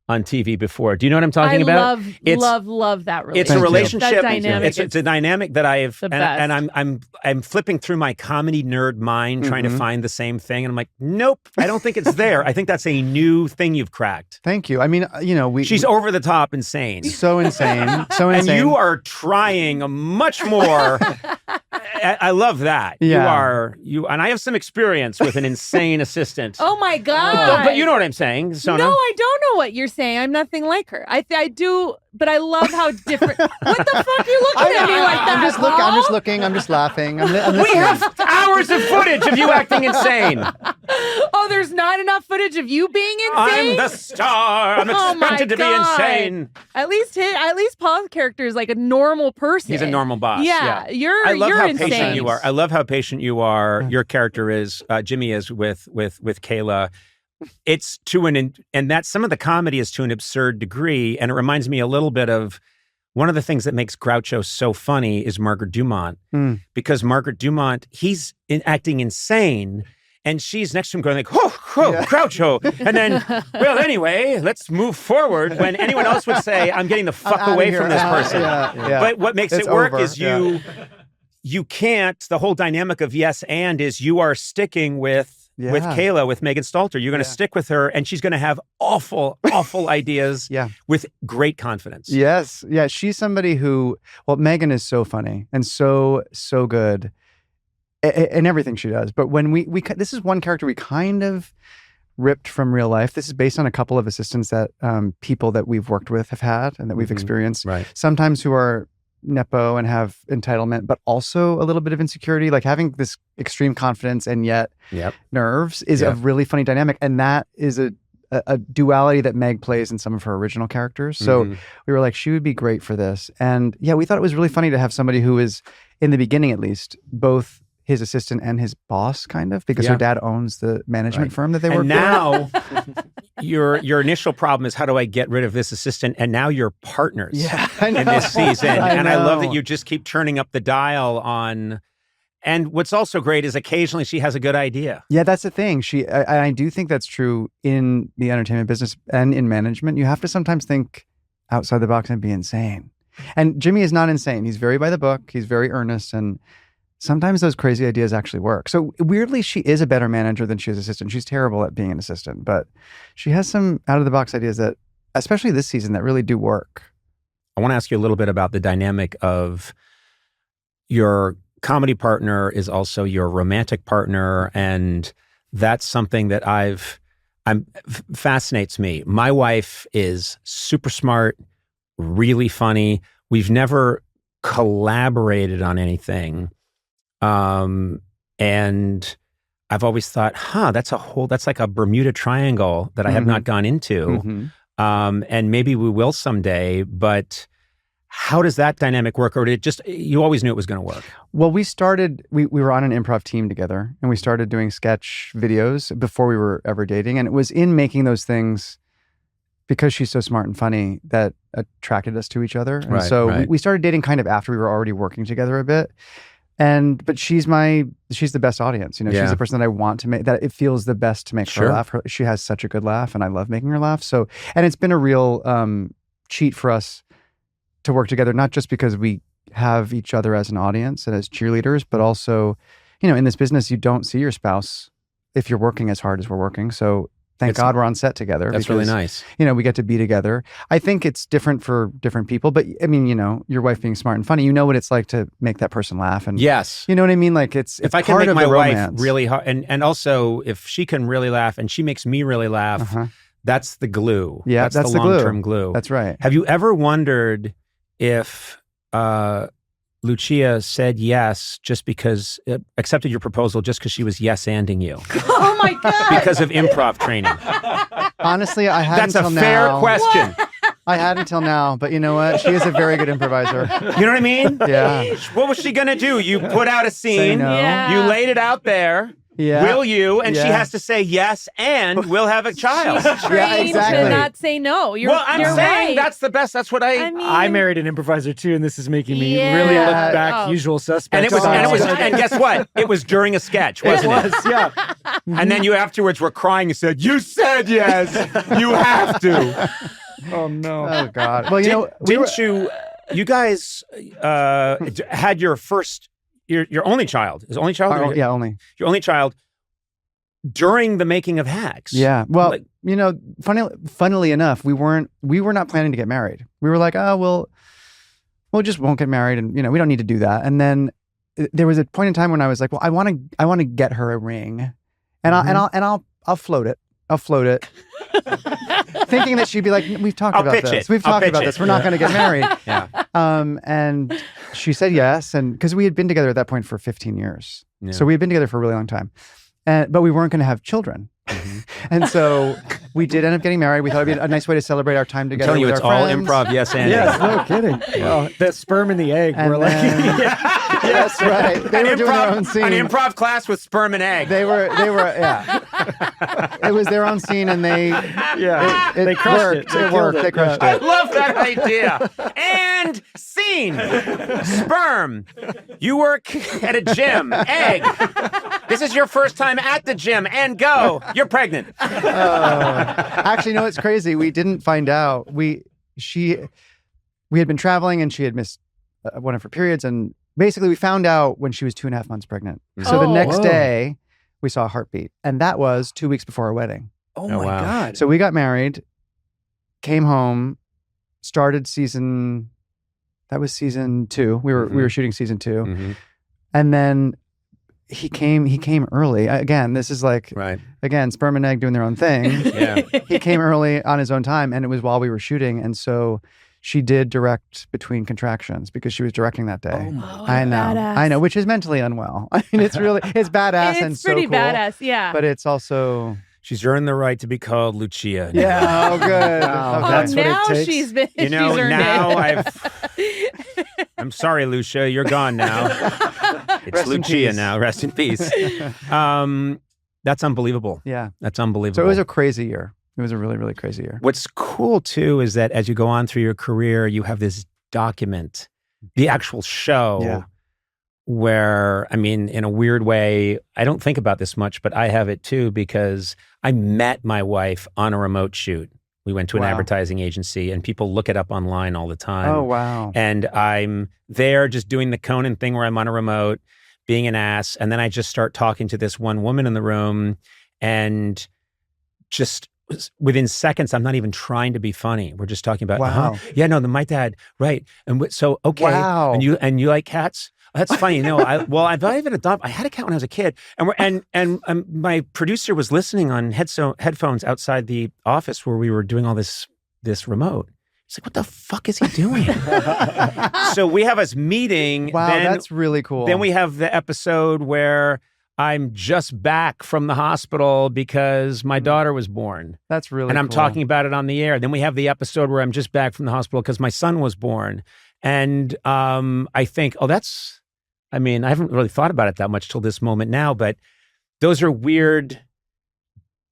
on TV before. Do you know what I'm talking about? Love that relationship. It's a relationship. That dynamic. It's a dynamic that I've the and best. I'm flipping through my comedy nerd mind trying to Mhm. find the same thing, and I'm like, nope, I don't think it's there. I think that's a new thing you've cracked. Thank you. I mean, you know, She's over the top insane. so insane. So And insane. you are trying much more. I love that. Yeah. You and I have some experience with an insane assistant. Oh my God. But you know what I'm saying, Sona. No, I don't know what you're saying. I'm nothing like her. I do, but I love how different. What the fuck are you looking at me like that? I'm just looking. I'm just looking. I'm just laughing. I'm We listening. have hours of footage of you acting insane. Oh, there's not enough footage of you being insane. I'm the star. I'm Oh my expected to be God. insane. At least Paul's character is like a normal person. He's a normal boss. Yeah, you're. I love you're how insane. patient you are. I love how patient you are. Your character is Jimmy is with Kayla. It's and that's some of the comedy is to an absurd degree, and it reminds me a little bit of one of the things that makes Groucho so funny is Margaret Dumont, because Margaret Dumont he's acting insane. And she's next to him going like, Groucho. And then, well, anyway, let's move forward. When anyone else would say, I'm getting the fuck outta away here. from this person. Yeah. But what makes It's it work over. is you can't, the whole dynamic of yes and is you are sticking with Kayla, with Megan Stalter. You're going to stick with her and she's going to have awful ideas with great confidence. Yes. Yeah. She's somebody who, well, Megan is so funny and so good in everything she does. But when we this is one character we kind of ripped from real life. This is based on a couple of assistants that people that we've worked with have had and that we've experienced. Right. Sometimes who are nepo and have entitlement, but also a little bit of insecurity. Like having this extreme confidence and yet nerves is a really funny dynamic. And that is a duality that Meg plays in some of her original characters. So we were like, she would be great for this. And yeah, we thought it was really funny to have somebody who is, in the beginning at least, both his assistant and his boss, kind of, because her dad owns the management firm that they work and now your initial problem is how do I get rid of this assistant? And now you're partners in this season. And I love that you just keep turning up the dial on. And what's also great is occasionally she has a good idea. Yeah, that's the thing. I do think that's true in the entertainment business and in management. You have to sometimes think outside the box and be insane. And Jimmy is not insane. He's very by the book. He's very earnest. And sometimes those crazy ideas actually work. So weirdly, she is a better manager than she is assistant. She's terrible at being an assistant, but she has some out of the box ideas that, especially this season, that really do work. I want to ask you a little bit about the dynamic of your comedy partner is also your romantic partner. And that's something that fascinates me. My wife is super smart, really funny. We've never collaborated on anything. And I've always thought, that's like a Bermuda Triangle that I have not gone into. And maybe we will someday, but how does that dynamic work? Or did it just, you always knew it was going to work? Well, we were on an improv team together and we started doing sketch videos before we were ever dating. And it was in making those things, because she's so smart and funny, that attracted us to each other. And we started dating kind of after we were already working together a bit. But she's the best audience. You know, she's the person that I want to make, that it feels the best to make her laugh. She has such a good laugh and I love making her laugh. So, and it's been a real cheat for us to work together, not just because we have each other as an audience and as cheerleaders, but also, in this business, you don't see your spouse if you're working as hard as we're working. So thank God we're on set together. That's really nice. We get to be together. I think it's different for different people, but I mean, your wife being smart and funny, you know what it's like to make that person laugh. And yes. You know what I mean? Like it's if I can part make of my the wife romance. really hard, and also if she can really laugh and she makes me really laugh, that's the glue. Yeah, that's the long-term glue. That's right. Have you ever wondered if Lucia said yes just because, accepted your proposal just because she was yes-anding you? Oh my God. Because of improv training. Honestly, I had That's until a fair now. question. I had until now, but you know what? She is a very good improviser. You know what I mean? Yeah. What was she going to do? You put out a Say scene. no. Yeah. You laid it out there. Yeah. Will you? And she Yeah. has to say yes, and we'll have a child. She's trained exactly. to not say no. You're Well, I'm you're saying right. that's the best. That's what I mean, I married an improviser too, and this is making me Yeah. really look Yeah. back. Oh. Usual suspects. and it was, and guess what? It was during a sketch, wasn't it? yeah. And then you afterwards were crying and said, "You said yes. You have to." Oh no. Oh God. Well, Didn't you guys had your first, your only child? Is only child? yeah, only. Your only child during the making of Hacks. Yeah. Well, Like- funnily enough, we were not planning to get married. We were like, oh, we'll just won't get married, and we don't need to do that. And then there was a point in time when I was like, well, I want to get her a ring, and I'll float it. I'll float it. Thinking that she'd be like, we've talked I'll about pitch this. it. We've I'll talked pitch about it. this. We're not going to get married. Yeah. And she said yes, and because we had been together at that point for 15 years, Yeah. so we had been together for a really long time, but we weren't going to have children. And so we did end up getting married. We thought it'd be a nice way to celebrate our time I'm together. telling you, with it's our all friends. improv. Yes, and Yes, no kidding. Oh, the sperm and the egg. And We're like, then- That's right. They were doing their own scene. An improv class with sperm and egg. They were, yeah. It was their own scene, and they they crushed worked. it. They It worked. killed it. They crushed I it. love that idea. And scene. Sperm. You work at a gym. Egg. This is your first time at the gym. And go. You're pregnant. Actually, no, it's crazy. We didn't find out. We had been traveling, and she had missed one of her periods, and basically we found out when she was 2.5 months pregnant. So the next day we saw a heartbeat, and that was 2 weeks before our wedding. Oh Oh, my wow. God. So we got married, came home, started season 2. We were shooting season 2. Mhm. And then he came early. Again, this is like, Right. again, sperm and egg doing their own thing. Yeah. He came early on his own time, and it was while we were shooting. And so she did direct between contractions because she was directing that day. Oh, I know, badass. I know, which is mentally unwell. I mean, it's badass and It's so pretty cool. badass, yeah. But it's also, She's earned the right to be called Lucia. yeah, oh, good. Wow, Okay. that's what it now takes. she's been. You know, she's earned now it. I'm sorry, Lucia. You're gone now. It's Rest in Lucia peace. now. Rest in peace. That's unbelievable. Yeah. That's unbelievable. So it was a crazy year. It was a really, really crazy year. What's cool too is that as you go on through your career, you have this document, the actual show, Yeah. where, I mean, in a weird way, I don't think about this much, but I have it too because I met my wife on a remote shoot. We went to an Wow. advertising agency, and people look it up online all the time. Oh, wow. And I'm there just doing the Conan thing where I'm on a remote, being an ass. And then I just start talking to this one woman in the room, and just within seconds, I'm not even trying to be funny. We're just talking about, Wow. yeah, no, my dad, right. And so, okay. Wow. And you like cats? That's funny. No, I've even adopted. I had a cat when I was a kid, and my producer was listening on headphones outside the office where we were doing all this remote. He's like, "What the fuck is he doing?" So we have us meeting. Wow, then, that's really cool. Then we have the episode where I'm just back from the hospital because my daughter was born. That's really And I'm cool. talking about it on the air. Then we have the episode where I'm just back from the hospital because my son was born. And I think, I haven't really thought about it that much till this moment now, but those are weird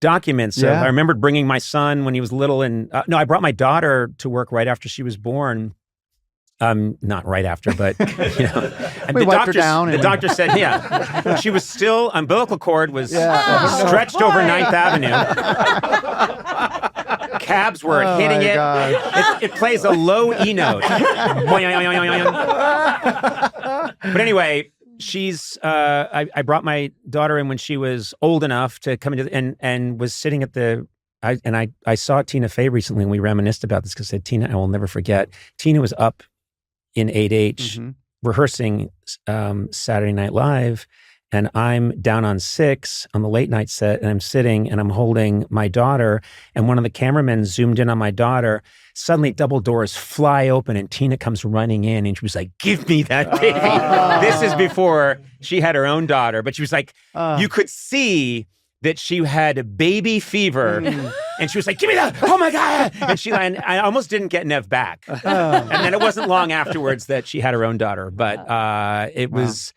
documents. Yeah. I remembered bringing my son when he was little, and I brought my daughter to work right after she was born. Not right after, but and We wiped her down The and- doctor said, yeah, she was still umbilical cord was Yeah. stretched over boy. 9th Avenue. cabs were Oh hitting my it. God. It plays a low E note. But anyway, she's. I brought my daughter in when she was old enough to come into and was sitting at the. I saw Tina Fey recently, and we reminisced about this because I said, Tina, I will never forget. Tina was up in 8H rehearsing Saturday Night Live, and I'm down on 6 on the late night set, and I'm sitting and I'm holding my daughter, and one of the cameramen zoomed in on my daughter. Suddenly, double doors fly open, and Tina comes running in, and she was like, "Give me that baby." This is before she had her own daughter, but she was like, you could see that she had baby fever, and she was like, "Give me that! Oh my God!" And I almost didn't get Nev back. And then it wasn't long afterwards that she had her own daughter, but it was.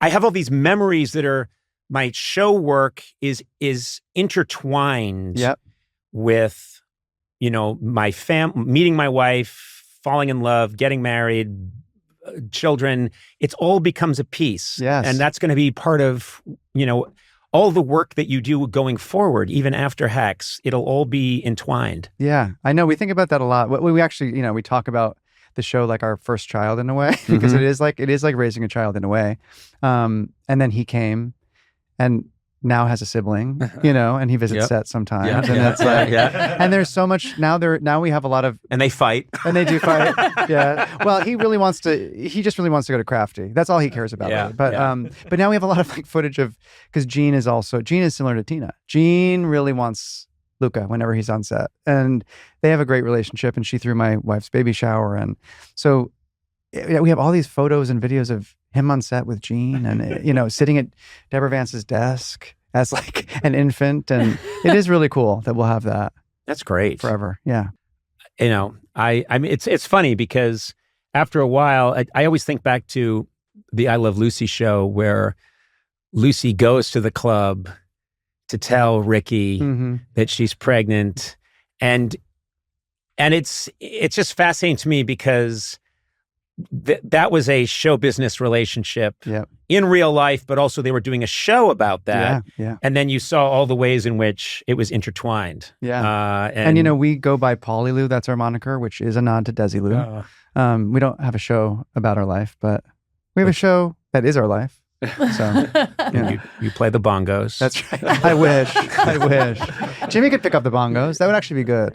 I have all these memories that are my show work is intertwined with, my meeting my wife, falling in love, getting married, children. It all becomes a piece, and that's going to be part of all the work that you do going forward, even after Hacks. It'll all be entwined. Yeah, I know. We think about that a lot. We actually, we talk about the show like our first child in a way, because it is like raising a child in a way. And then he came and now has a sibling, and he visits set sometimes. And it's and there's so much now we have a lot of, and they fight. And they do fight. Well, he just really wants to go to Crafty. That's all he cares about. Really. But now we have a lot of footage of, because Gene is similar to Tina. Gene really wants Luca whenever he's on set, and they have a great relationship, and she threw my wife's baby shower, and so we have all these photos and videos of him on set with Gene, and sitting at Deborah Vance's desk as an infant, and it is really cool that we'll have that. That's great. Forever. Yeah. I mean it's funny because after a while I always think back to the I Love Lucy show where Lucy goes to the club to tell Ricky that she's pregnant. And it's just fascinating to me because that was a show business relationship in real life, but also they were doing a show about that. And then you saw all the ways in which it was intertwined. And we go by Pauly Lou, that's our moniker, which is a nod to Desi Lou. We don't have a show about our life, but we have a show that is our life. So you play the bongos. That's right. I wish Jimmy could pick up the bongos. That would actually be good.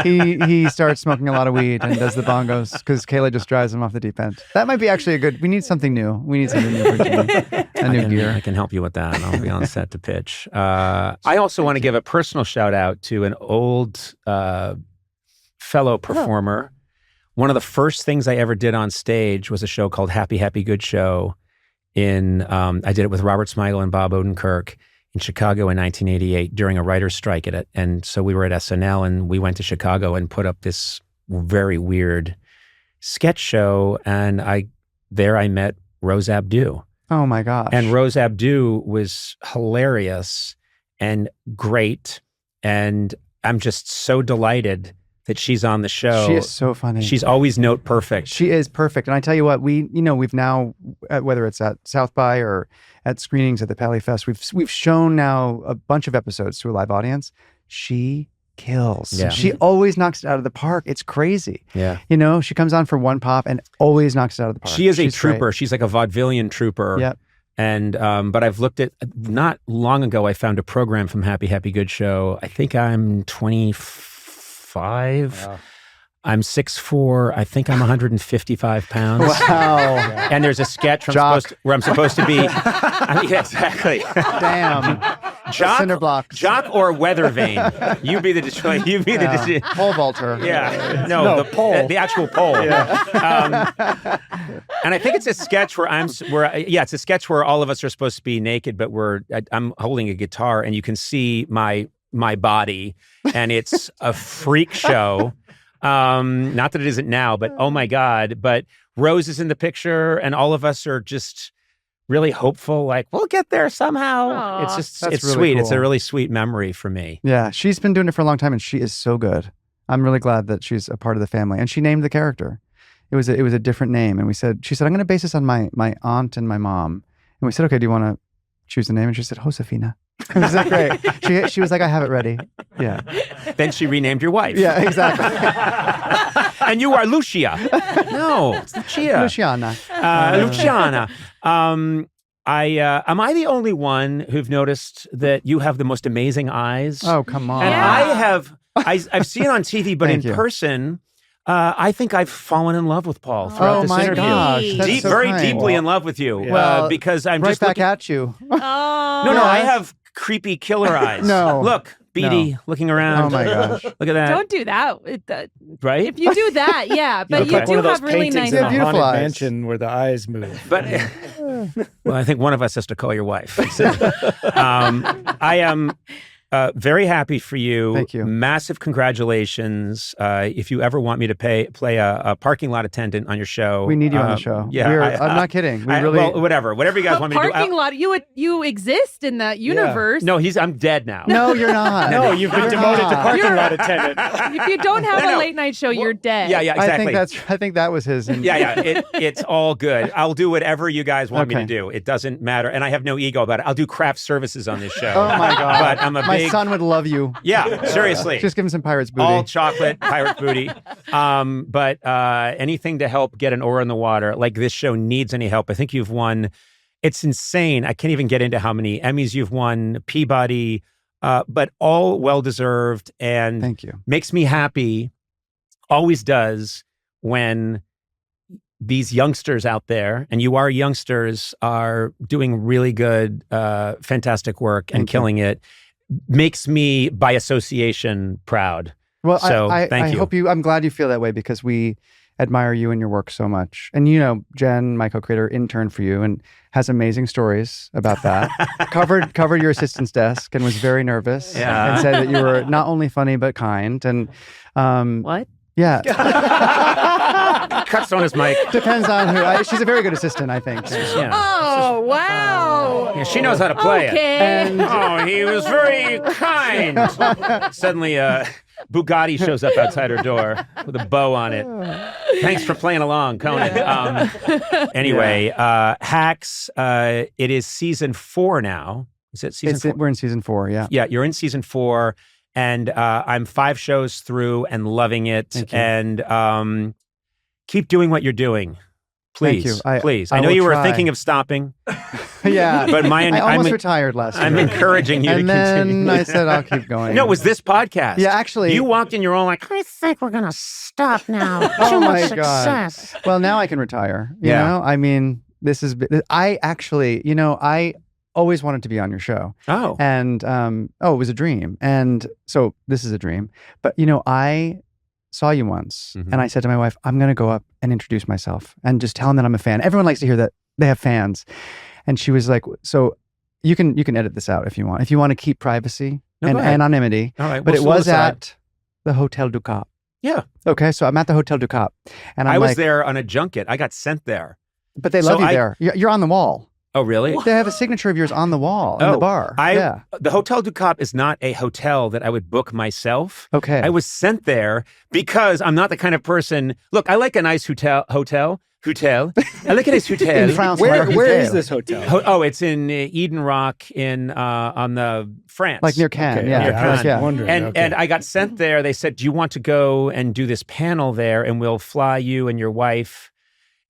He starts smoking a lot of weed and does the bongos because Kayla just drives him off the deep end. That might be actually we need something new. We need something new for Jimmy. Gear. I can help you with that. I'll be on set to pitch. I also want to give a personal shout out to an old fellow performer. One of the first things I ever did on stage was a show called Happy Happy Good Show. I did it with Robert Smigel and Bob Odenkirk in Chicago in 1988 during a writer's strike and so we were at SNL and we went to Chicago and put up this very weird sketch show, and I met Rose Abdoo. Oh my gosh. And Rose Abdoo was hilarious and great, and I'm just so delighted that she's on the show. She is so funny. She's always note perfect. She is perfect. And I tell you what, we've now, whether it's at South by or at screenings at the Pally Fest, we've shown now a bunch of episodes to a live audience. She kills. Yeah. She always knocks it out of the park. It's crazy. Yeah. She comes on for one pop and always knocks it out of the park. She's a trooper. Great. She's like a vaudevillian trooper. Yep. And but I've looked at, not long ago, I found a program from Happy Happy Good Show. I think I'm 25. Wow. I'm 6'4". I think I'm 155 pounds. Wow. And there's a sketch where I'm supposed to be. Exactly. Damn. Jock or weather vane. You be the Detroit. You be the pole vaulter. Yeah. No, the pole. The actual pole. Yeah. And I think it's a sketch where it's a sketch where all of us are supposed to be naked, but I'm holding a guitar and you can see my body, and it's a freak show. Not that it isn't now, but oh my God. But Rose is in the picture and all of us are just really hopeful, like we'll get there somehow. Aww. It's really sweet. Cool. It's a really sweet memory for me. Yeah, she's been doing it for a long time and she is so good. I'm really glad that she's a part of the family. And she named the character. It was a different name. And she said, I'm going to base this on my aunt and my mom. And we said, okay, do you want to choose the name? And she said, Josefina. Was that great? She was like, I have it ready. Yeah. Then she renamed your wife. Yeah, exactly. And you are Lucia. No, it's Lucia. Luciana. Luciana. Am I the only one who've noticed that you have the most amazing eyes? Oh, come on. And Yeah. I've seen it on TV, but in Thank you. person, I think I've fallen in love with Paul throughout Oh this my interview. gosh. That's so Very kind. deeply in love with you. Well, because I'm right just back looking. at you. Oh. No, I Yes. have creepy killer eyes. No. Look, beady, looking around. Oh my gosh. Look at that. Don't do that. Right? If you do that, yeah. But Look you like do one of those have really nice paintings in a Yeah, beautiful haunted eyes. mansion where the eyes move. But well, I think one of us has to call your wife. I am very happy for you. Thank you. Massive congratulations. If you ever want me to play a parking lot attendant on your show, We need you on the show. Yeah, I'm not kidding. We really. well, whatever you guys want me to do. Parking lot. You exist in that universe. No, I'm dead now. No, you're not. No, you've been You're demoted to not. parking lot attendant. If you don't have No. a late night show, you're dead. Yeah, exactly. I think that was his. Yeah. It's all good. I'll do whatever you guys want me to Okay. do. It doesn't matter, and I have no ego about it. I'll do craft services on this show. Oh my God. But I'm My son would love you. Yeah, seriously. Just give him some pirates booty. All chocolate, pirate booty. But anything to help get an oar in the water, like this show needs any help. I think you've won. It's insane. I can't even get into how many Emmys you've won, Peabody, but all well-deserved and Thank you. makes me happy, always does, when these youngsters out there, and you are youngsters, are doing really good, fantastic work and Thank you. killing it. Makes me, by association, proud. Well, So, I thank you. hope I'm glad you feel that way because we admire you and your work so much. And Jen, my co-creator, interned for you and has amazing stories about that. covered your assistant's desk and was very nervous. Yeah. And said that you were not only funny but kind. And What? yeah, Cut Sona's mic. depends on who. She's a very good assistant, I think. Yeah. Oh, wow. Yeah, she knows how to play it. Okay. Oh, he was very kind. Suddenly, Bugatti shows up outside her door with a bow on it. Thanks for playing along, Conan. Anyway, Hacks, it is season 4 now. Is it season 4? We're in season 4, yeah. Yeah, you're in season 4, and I'm 5 shows through and loving it. Thank you. And keep doing what you're doing. Please, Thank you. please. I I know will you were try. thinking of stopping, Yeah. but I almost retired last year. I'm encouraging you and to then continue. I said, I'll keep going. No, it was this podcast. Yeah, actually. You walked in your own like, I think we're gonna stop now. Oh Too my much God. success. Well, now I can retire. You Yeah. know, I mean, I actually, I always wanted to be on your show. oh, And, it was a dream. And so this is a dream. But, I saw you once Mhm. and I said to my wife, I'm going to go up and introduce myself and just tell them that I'm a fan. Everyone likes to hear that they have fans. And she was like, so you can edit this out if you want. If you want to keep privacy No, and go ahead. anonymity. all right. But we'll it was decide. at the Hotel du Cap. Yeah. Okay, so I'm at the Hotel du Cap. And I'm I was like, there on a junket. I got sent there. but they So love you I- there. You're on the wall. Oh, really? They have a signature of yours on the wall in Oh, the bar. Yeah. The Hotel du Cap is not a hotel that I would book myself. Okay. I was sent there because I'm not the kind of person. Look, I like a nice hotel. I like a nice hotel. in France. Where Hotel. is this hotel? Oh, it's in Eden Rock on the France. Like near Cannes. Okay, yeah. near I was Cannes. yeah. wondering. And okay. and I got sent there. They said, "Do you want to go and do this panel there? And we'll fly you and your wife."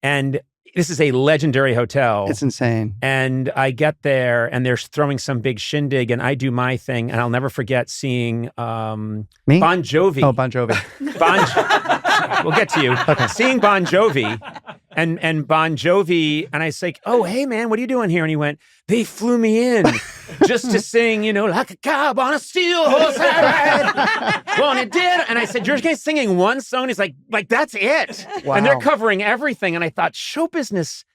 And this is a legendary hotel. It's insane. And I get there, and they're throwing some big shindig, and I do my thing, and I'll never forget seeing Me? Bon Jovi. Oh, Bon Jovi. We'll get to you. Seeing Bon Jovi, and Bon Jovi, and I say, "Oh, hey man, what are you doing here?" And he went, "They flew me in just to sing, like a cow on a steel horse I ride, on a dinner." And I said, "You're guys singing one song?" He's like that's it. Wow. And they're covering everything. And I thought, show business.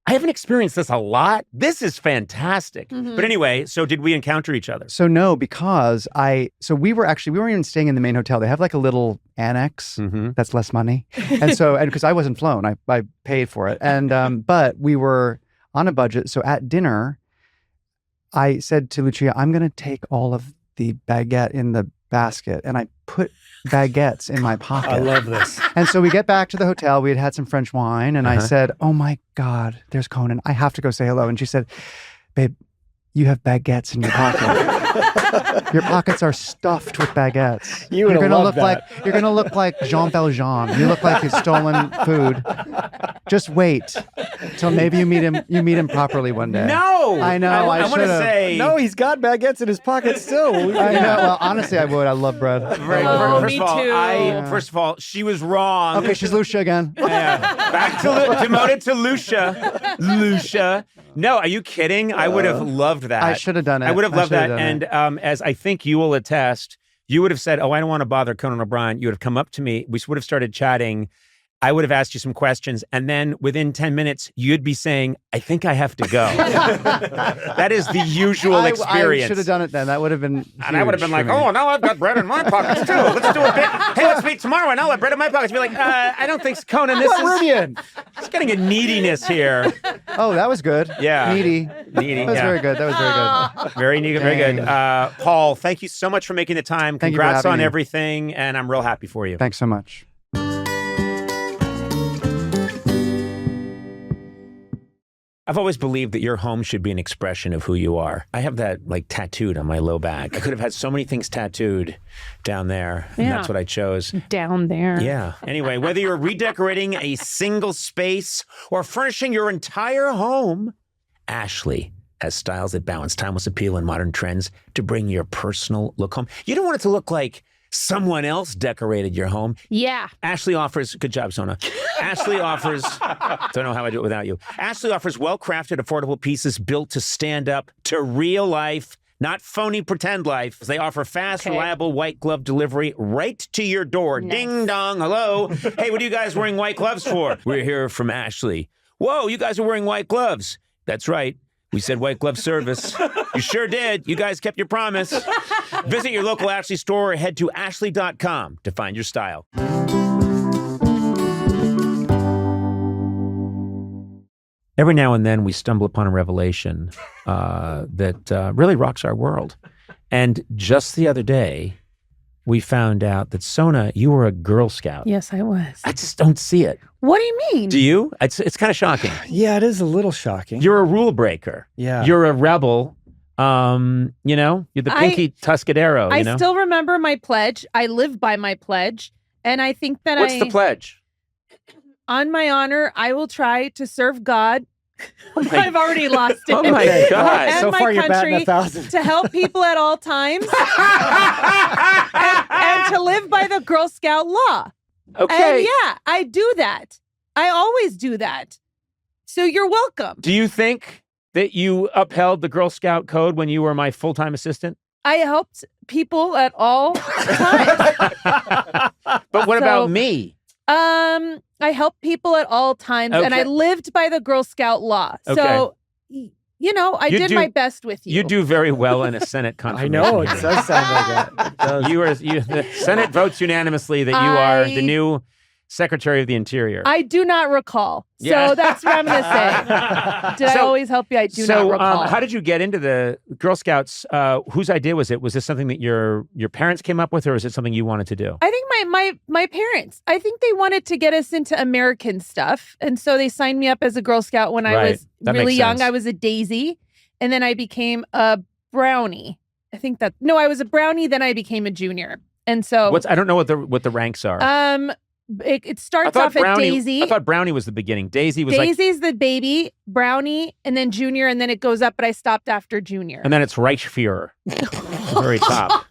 I haven't experienced this a lot. This is fantastic. Mhm. But anyway, so did we encounter each other? So no, because we weren't even staying in the main hotel. They have like a little annex Mm-hmm. that's less money. And because I wasn't flown, I paid for it. And, but we were on a budget. So at dinner, I said to Lucia, I'm going to take all of the baguette in the basket. And I put baguettes in my pocket. I love this. And so we get back to the hotel. We had some French wine. And I Uh-huh. said, oh my God, there's Conan. I have to go say hello. And she said, babe, You have baguettes in your pocket. Your pockets are stuffed with baguettes. You're gonna look like Jean Valjean. You look like you've stolen food. Just wait till maybe you meet him properly one day. No, I know. I want to say No, he's got baguettes in his pocket still. I know. Well, honestly, I would. I love bread. Me too. First of all, she was wrong. Okay, she's Lucia again. Yeah. Back to demoted to Lucia. Lucia. No, are you kidding? I would have loved that. I should have done it. I would have loved that. done And as I think you will attest, you would have said, "Oh, I don't want to bother Conan O'Brien." You would have come up to me. We would have started chatting. I would have asked you some questions, and then within 10 minutes, you'd be saying, "I think I have to go." That is the usual experience. I should have done it then. That would have been And I would have been like, "Oh, now I've got bread in my pockets too. Let's do a bit. Hey, let's meet tomorrow, and I'll have bread in my pockets." Be like, I don't think Conan. This is it's getting a neediness here. Oh, that was good. Yeah, Needy. Needy. That was yeah. very good. That was very good. Very neat, very good. Paul, thank you so much for making the time. Thank you for Congrats having on me. everything, and I'm real happy for you. Thanks so much. I've always believed that your home should be an expression of who you are. I have that like tattooed on my low back. I could have had so many things tattooed down there, and Yeah. that's what I chose. Down there. Yeah. Anyway, whether you're redecorating a single space or furnishing your entire home, Ashley has styles that balance timeless appeal and modern trends to bring your personal look home. You don't want it to look like someone else decorated your home. Yeah. Ashley offers, good job, Sona. Ashley offers, don't know how I do it without you. Ashley offers well-crafted, affordable pieces built to stand up to real life, not phony pretend life. They offer fast, reliable white glove delivery right to your door. Nice. Ding dong, hello. Hey, what are you guys wearing white gloves for? We're here from Ashley. Whoa, you guys are wearing white gloves. That's right. We said white glove service. You sure did. You guys kept your promise. Visit your local Ashley store or head to ashley.com to find your style. Every now and then we stumble upon a revelation that really rocks our world. And just the other day, we found out that Sona, you were a Girl Scout. Yes, I was. I just don't see it. What do you mean? Do you? It's kind of shocking. Yeah, it is a little shocking. You're a rule breaker. Yeah. You're a rebel. You know, you're the pinky Tuscadero, I you know? still remember my pledge. I live by my pledge. And I think that What's the pledge? on my honor, I will try to serve God. I've already lost it. Oh my God. And So my far you're batting country 1,000. to help people at all times and to live by the Girl Scout law. Okay. And yeah, I do that. I always do that. So you're welcome. Do you think that you upheld the Girl Scout code when you were my full-time assistant? I helped people at all times. But what about me? I help people at all times, and I Okay. lived by the Girl Scout law. Okay. So, you know, I did my best with you. You do very well in a Senate I confirmation. know, it hearing. does sound like that. It does. The Senate votes unanimously that you are the new Secretary of the Interior. I do not recall. Yeah. So that's what I'm going to say. Did I always help you? I do not recall. How did you get into the Girl Scouts? Whose idea was it? Was this something that your parents came up with, or is it something you wanted to do? I think my parents, I think they wanted to get us into American stuff. And so they signed me up as a Girl Scout when I Right. was That really makes young. sense. I was a daisy. And then I became a brownie. I was a brownie, then I became a junior. And so I don't know what the ranks are. it starts off at Daisy. I thought Brownie was the beginning. Daisy was Daisy's the baby, brownie, and then junior, and then it goes up, but I stopped after junior. and then it's Reichsfuhrer, the very top.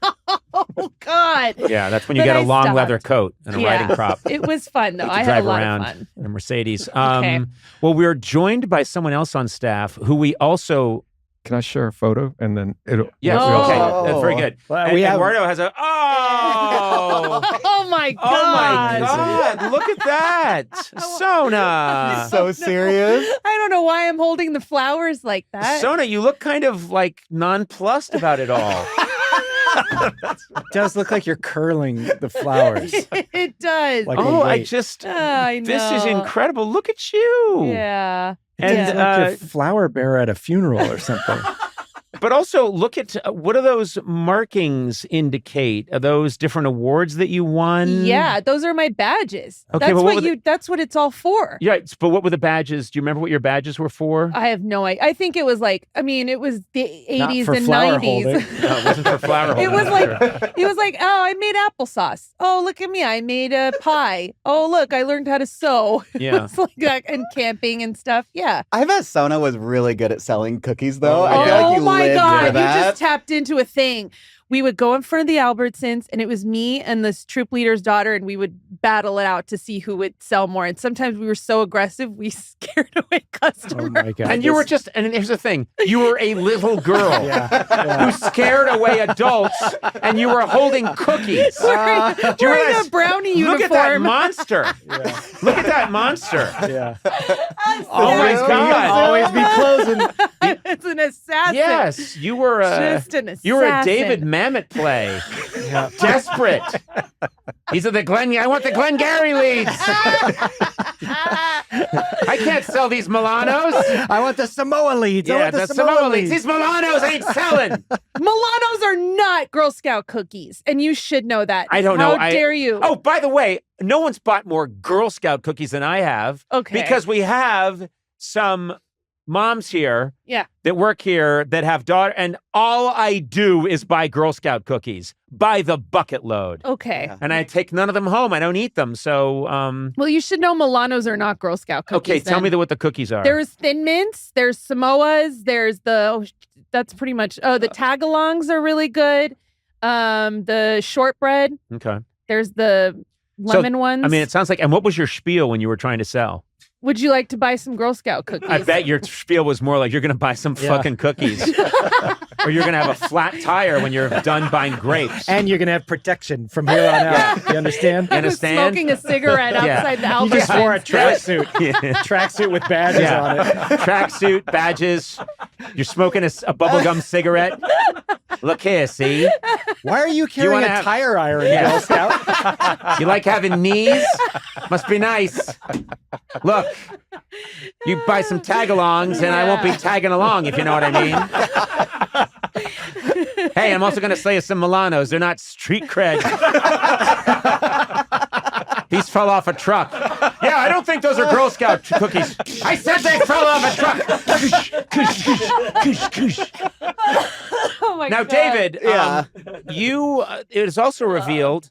Oh, God. Yeah, that's when you But get a I long stopped. letter coat and a Yeah. riding crop. It was fun, though. to I had a drive lot around of fun. in a Mercedes. Okay. Well, we're joined by someone else on staff who we also. Can I share a photo and then it'll? Yes, Oh. okay, that's very good. Well, And we have- Eduardo has a. Oh, Oh, my God. oh my God! Look at that, Sona. So serious. I don't know why I'm holding the flowers like that. Sona, you look kind of like nonplussed about it all. It does look like you're curling the flowers. It does. Like Oh, a I weight. just. I know. This is incredible. Look at you. Yeah. And It's like a flower bearer at a funeral or something. But also look at what do those markings indicate? Are those different awards that you won? Yeah, those are my badges. Okay, That's what it's all for. Yeah, but what were the badges? Do you remember what your badges were for? I have no idea. I think it was like, it was the 80s for and flower 90s. holding. No, it wasn't for flower holding. It was like, oh, I made applesauce. Oh, look at me. I made a pie. Oh, look, I learned how to sew. Yeah. It's like that, and camping and stuff. Yeah. I bet Sona was really good at selling cookies, though. Oh, I feel like you my lived God. for You that. just tapped into a thing. We would go in front of the Albertsons, and it was me and this troop leader's daughter, and we would battle it out to see who would sell more. And sometimes we were so aggressive, we scared away customers. Oh my God. And you were just, and here's the thing, you were a little girl who scared away adults, and you were holding cookies. Wearing a brownie uniform. Look at that monster. Look at that monster. Yeah. Oh my God. Always be closing. It's an assassin. Yes, you were Just an assassin. you were a David Mamet play. Desperate. These are the I want the Glengarry leads. I can't sell these Milanos. I want the Samoa leads. I Yeah, want the Samoa leads. These Milanos ain't selling. Milanos are not Girl Scout cookies, and you should know that. I don't know. How dare you? Oh, by the way, no one's bought more Girl Scout cookies than I have. Okay. Because we have some moms here that work here that have daughter, and all I do is buy Girl Scout cookies by the bucket load. Okay. And I take none of them home. I don't eat them. So, Well, you should know Milanos are not Girl Scout cookies. okay, tell me what the cookies are. There's Thin Mints, there's Samoas, there's that's pretty much, the Tagalongs are really good. The shortbread. Okay. There's the lemon ones. I mean, it sounds like, and what was your spiel when you were trying to sell? Would you like to buy some Girl Scout cookies? I bet your spiel was more like you're going to buy some fucking cookies. Or you're going to have a flat tire when you're done buying grapes. And you're going to have protection from here on out. You understand? I was smoking a cigarette outside the Albertsons. You just wore a tracksuit. Tracksuit with badges on it. Tracksuit, badges. You're smoking a bubblegum cigarette. Look here, see? Why are you carrying a tire iron, Girl Scout? You like having knees? Must be nice. Look, you buy some tagalongs and I won't be tagging along, if you know what I mean. Hey, I'm also going to sell you some Milanos. They're not street cred. These fell off a truck. Yeah, I don't think those are Girl Scout cookies. I said they fell off a truck. Oh my Now, God. David, it is also revealed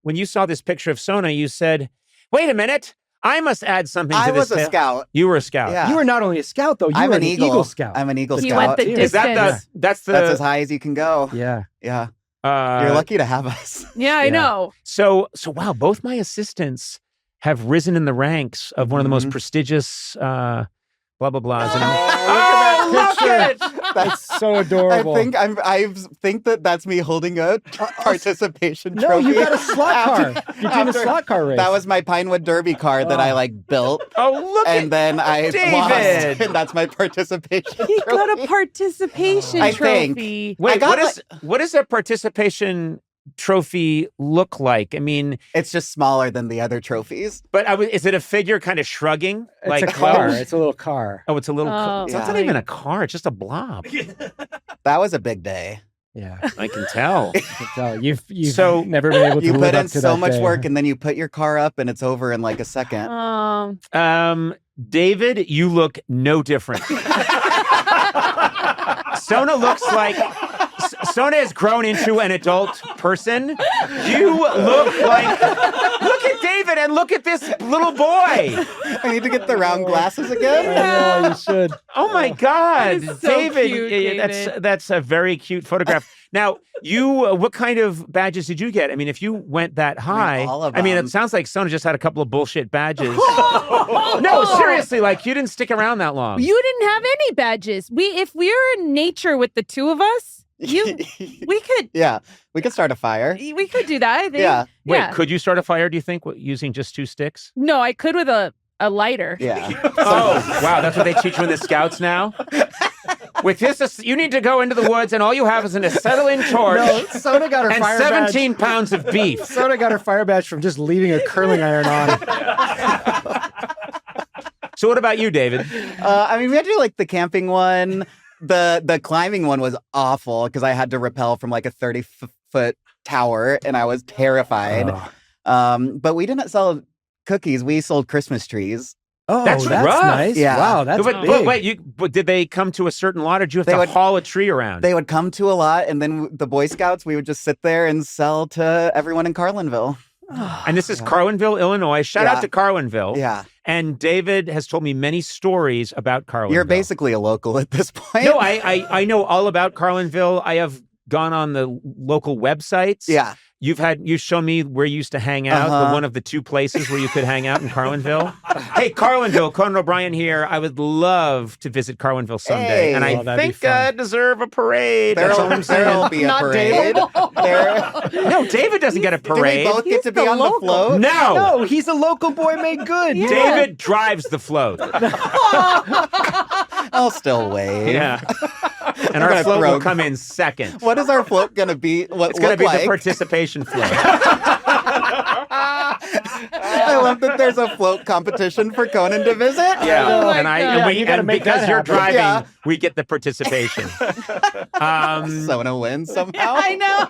when you saw this picture of Sona, you said, wait a minute. I must add something to this. I was a scout. You were a scout. Yeah. You were not only a scout, though. You were an Eagle Scout. I'm an Eagle He Scout. went the Is that distance. that's That's as high as you can go. Yeah. Yeah. You're lucky to have us. Yeah, I know. So wow, both my assistants have risen in the ranks of one of the most prestigious blah blah blahs. Look at that picture. That's so adorable. I think that's me holding a participation No, trophy. you got a slot car. You're doing a slot car race. That was my Pinewood Derby car that I built. Oh, look and then I David. lost, and that's my participation He trophy. got a participation I trophy. Wait, got what does a participation trophy look like? I mean, It's just smaller than the other trophies. but is it a figure kind of shrugging? It's a car. oh, It's a little car. Oh, it's a little. Oh, It's yeah. not even a car. It's just a blob. That was a big day. Yeah. I can tell. So you've So- never been able to You live put up in to so that much day. work, and then you put your car up, and it's over in like a second. David, you look no different. Sona looks like Sona has grown into an adult person. You look like look at David and look at this little boy. I need to get the round glasses again. I know, you should. Oh my God, That is so David! cute, David. That's a very cute photograph. Now, what kind of badges did you get? I mean, if you went that high, all of I mean, them. it sounds like Sona just had a couple of bullshit badges. No, seriously, like you didn't stick around that long. You didn't have any badges. If we were in nature with the two of us, we could Yeah, we could start a fire. we could do that. I think. Yeah. Wait, Yeah. could you start a fire, do you think, using just 2 sticks? No, I could with a lighter. Yeah. Oh, wow, that's what they teach you in the Scouts now? With this, you need to go into the woods and all you have is an acetylene torch No, Sona got her and fire 17 pounds of beef. badge. Sona got her fire badge from just leaving a curling iron on. So what about you, David? I mean, we had to do like the camping one. The climbing one was awful because I had to rappel from like a 30-foot tower and I was terrified. But we didn't sell cookies. We sold Christmas trees. Oh, That's rough. nice. Yeah. Wow, that's but big. wait, but did they come to a certain lot, or did you have They to would- haul a tree around? They would come to a lot, and then the Boy Scouts, we would just sit there and sell to everyone in Carlinville. And this is Carlinville, Illinois. Shout out Yeah. to Carlinville. Yeah. And David has told me many stories about Carlinville. You're basically a local at this point. No, I know all about Carlinville. I have gone on the local websites. Yeah. You've shown me where you used to hang out, one of the two places where you could hang out in Carlinville. Hey, Carlinville, Conan O'Brien here. I would love to visit Carlinville someday. Hey. and I that'd be think fun. I deserve a parade. That's all I'm There'll saying. be a Not parade. No, David doesn't get a Do we parade. both get to be on the float? No. No, he's a local boy made good. David drives the float. I'll still wave. Yeah. And I'm our gonna float will throw- come in second. What is our float going to be? It's going to be the participation float. I love that there's a float competition for Conan to visit. Yeah, Oh my and God. You gotta make because that you're happen. driving, Yeah. we get the participation. Sona wins somehow. I know.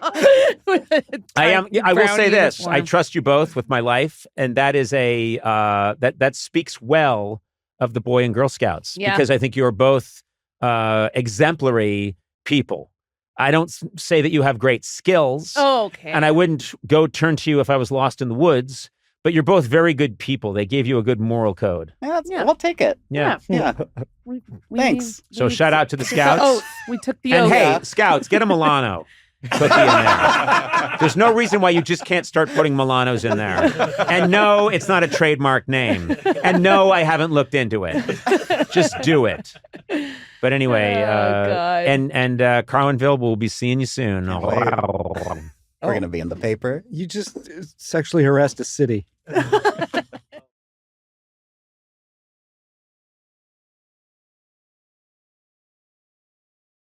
I will say Brown this: I uniform. trust you both with my life, and that is that speaks well of the Boy and Girl Scouts Yeah. because I think you are both exemplary people. I don't say that you have great skills, Oh, okay. and I wouldn't go turn to you if I was lost in the woods. But you're both very good people. They gave you a good moral code. Yeah, Yeah. We'll take it. Yeah. Yeah. We- Thanks. So we shout out to the took the Scouts. oath. We took the And oath. hey, Scouts, get a Milano cookie in there. There's no reason why you just can't start putting Milanos in there. And no, it's not a trademark name. And no, I haven't looked into it. Just do it. But anyway, God. and Carlinville, we'll be seeing you soon. We're going to be in the paper. You just sexually harassed a city.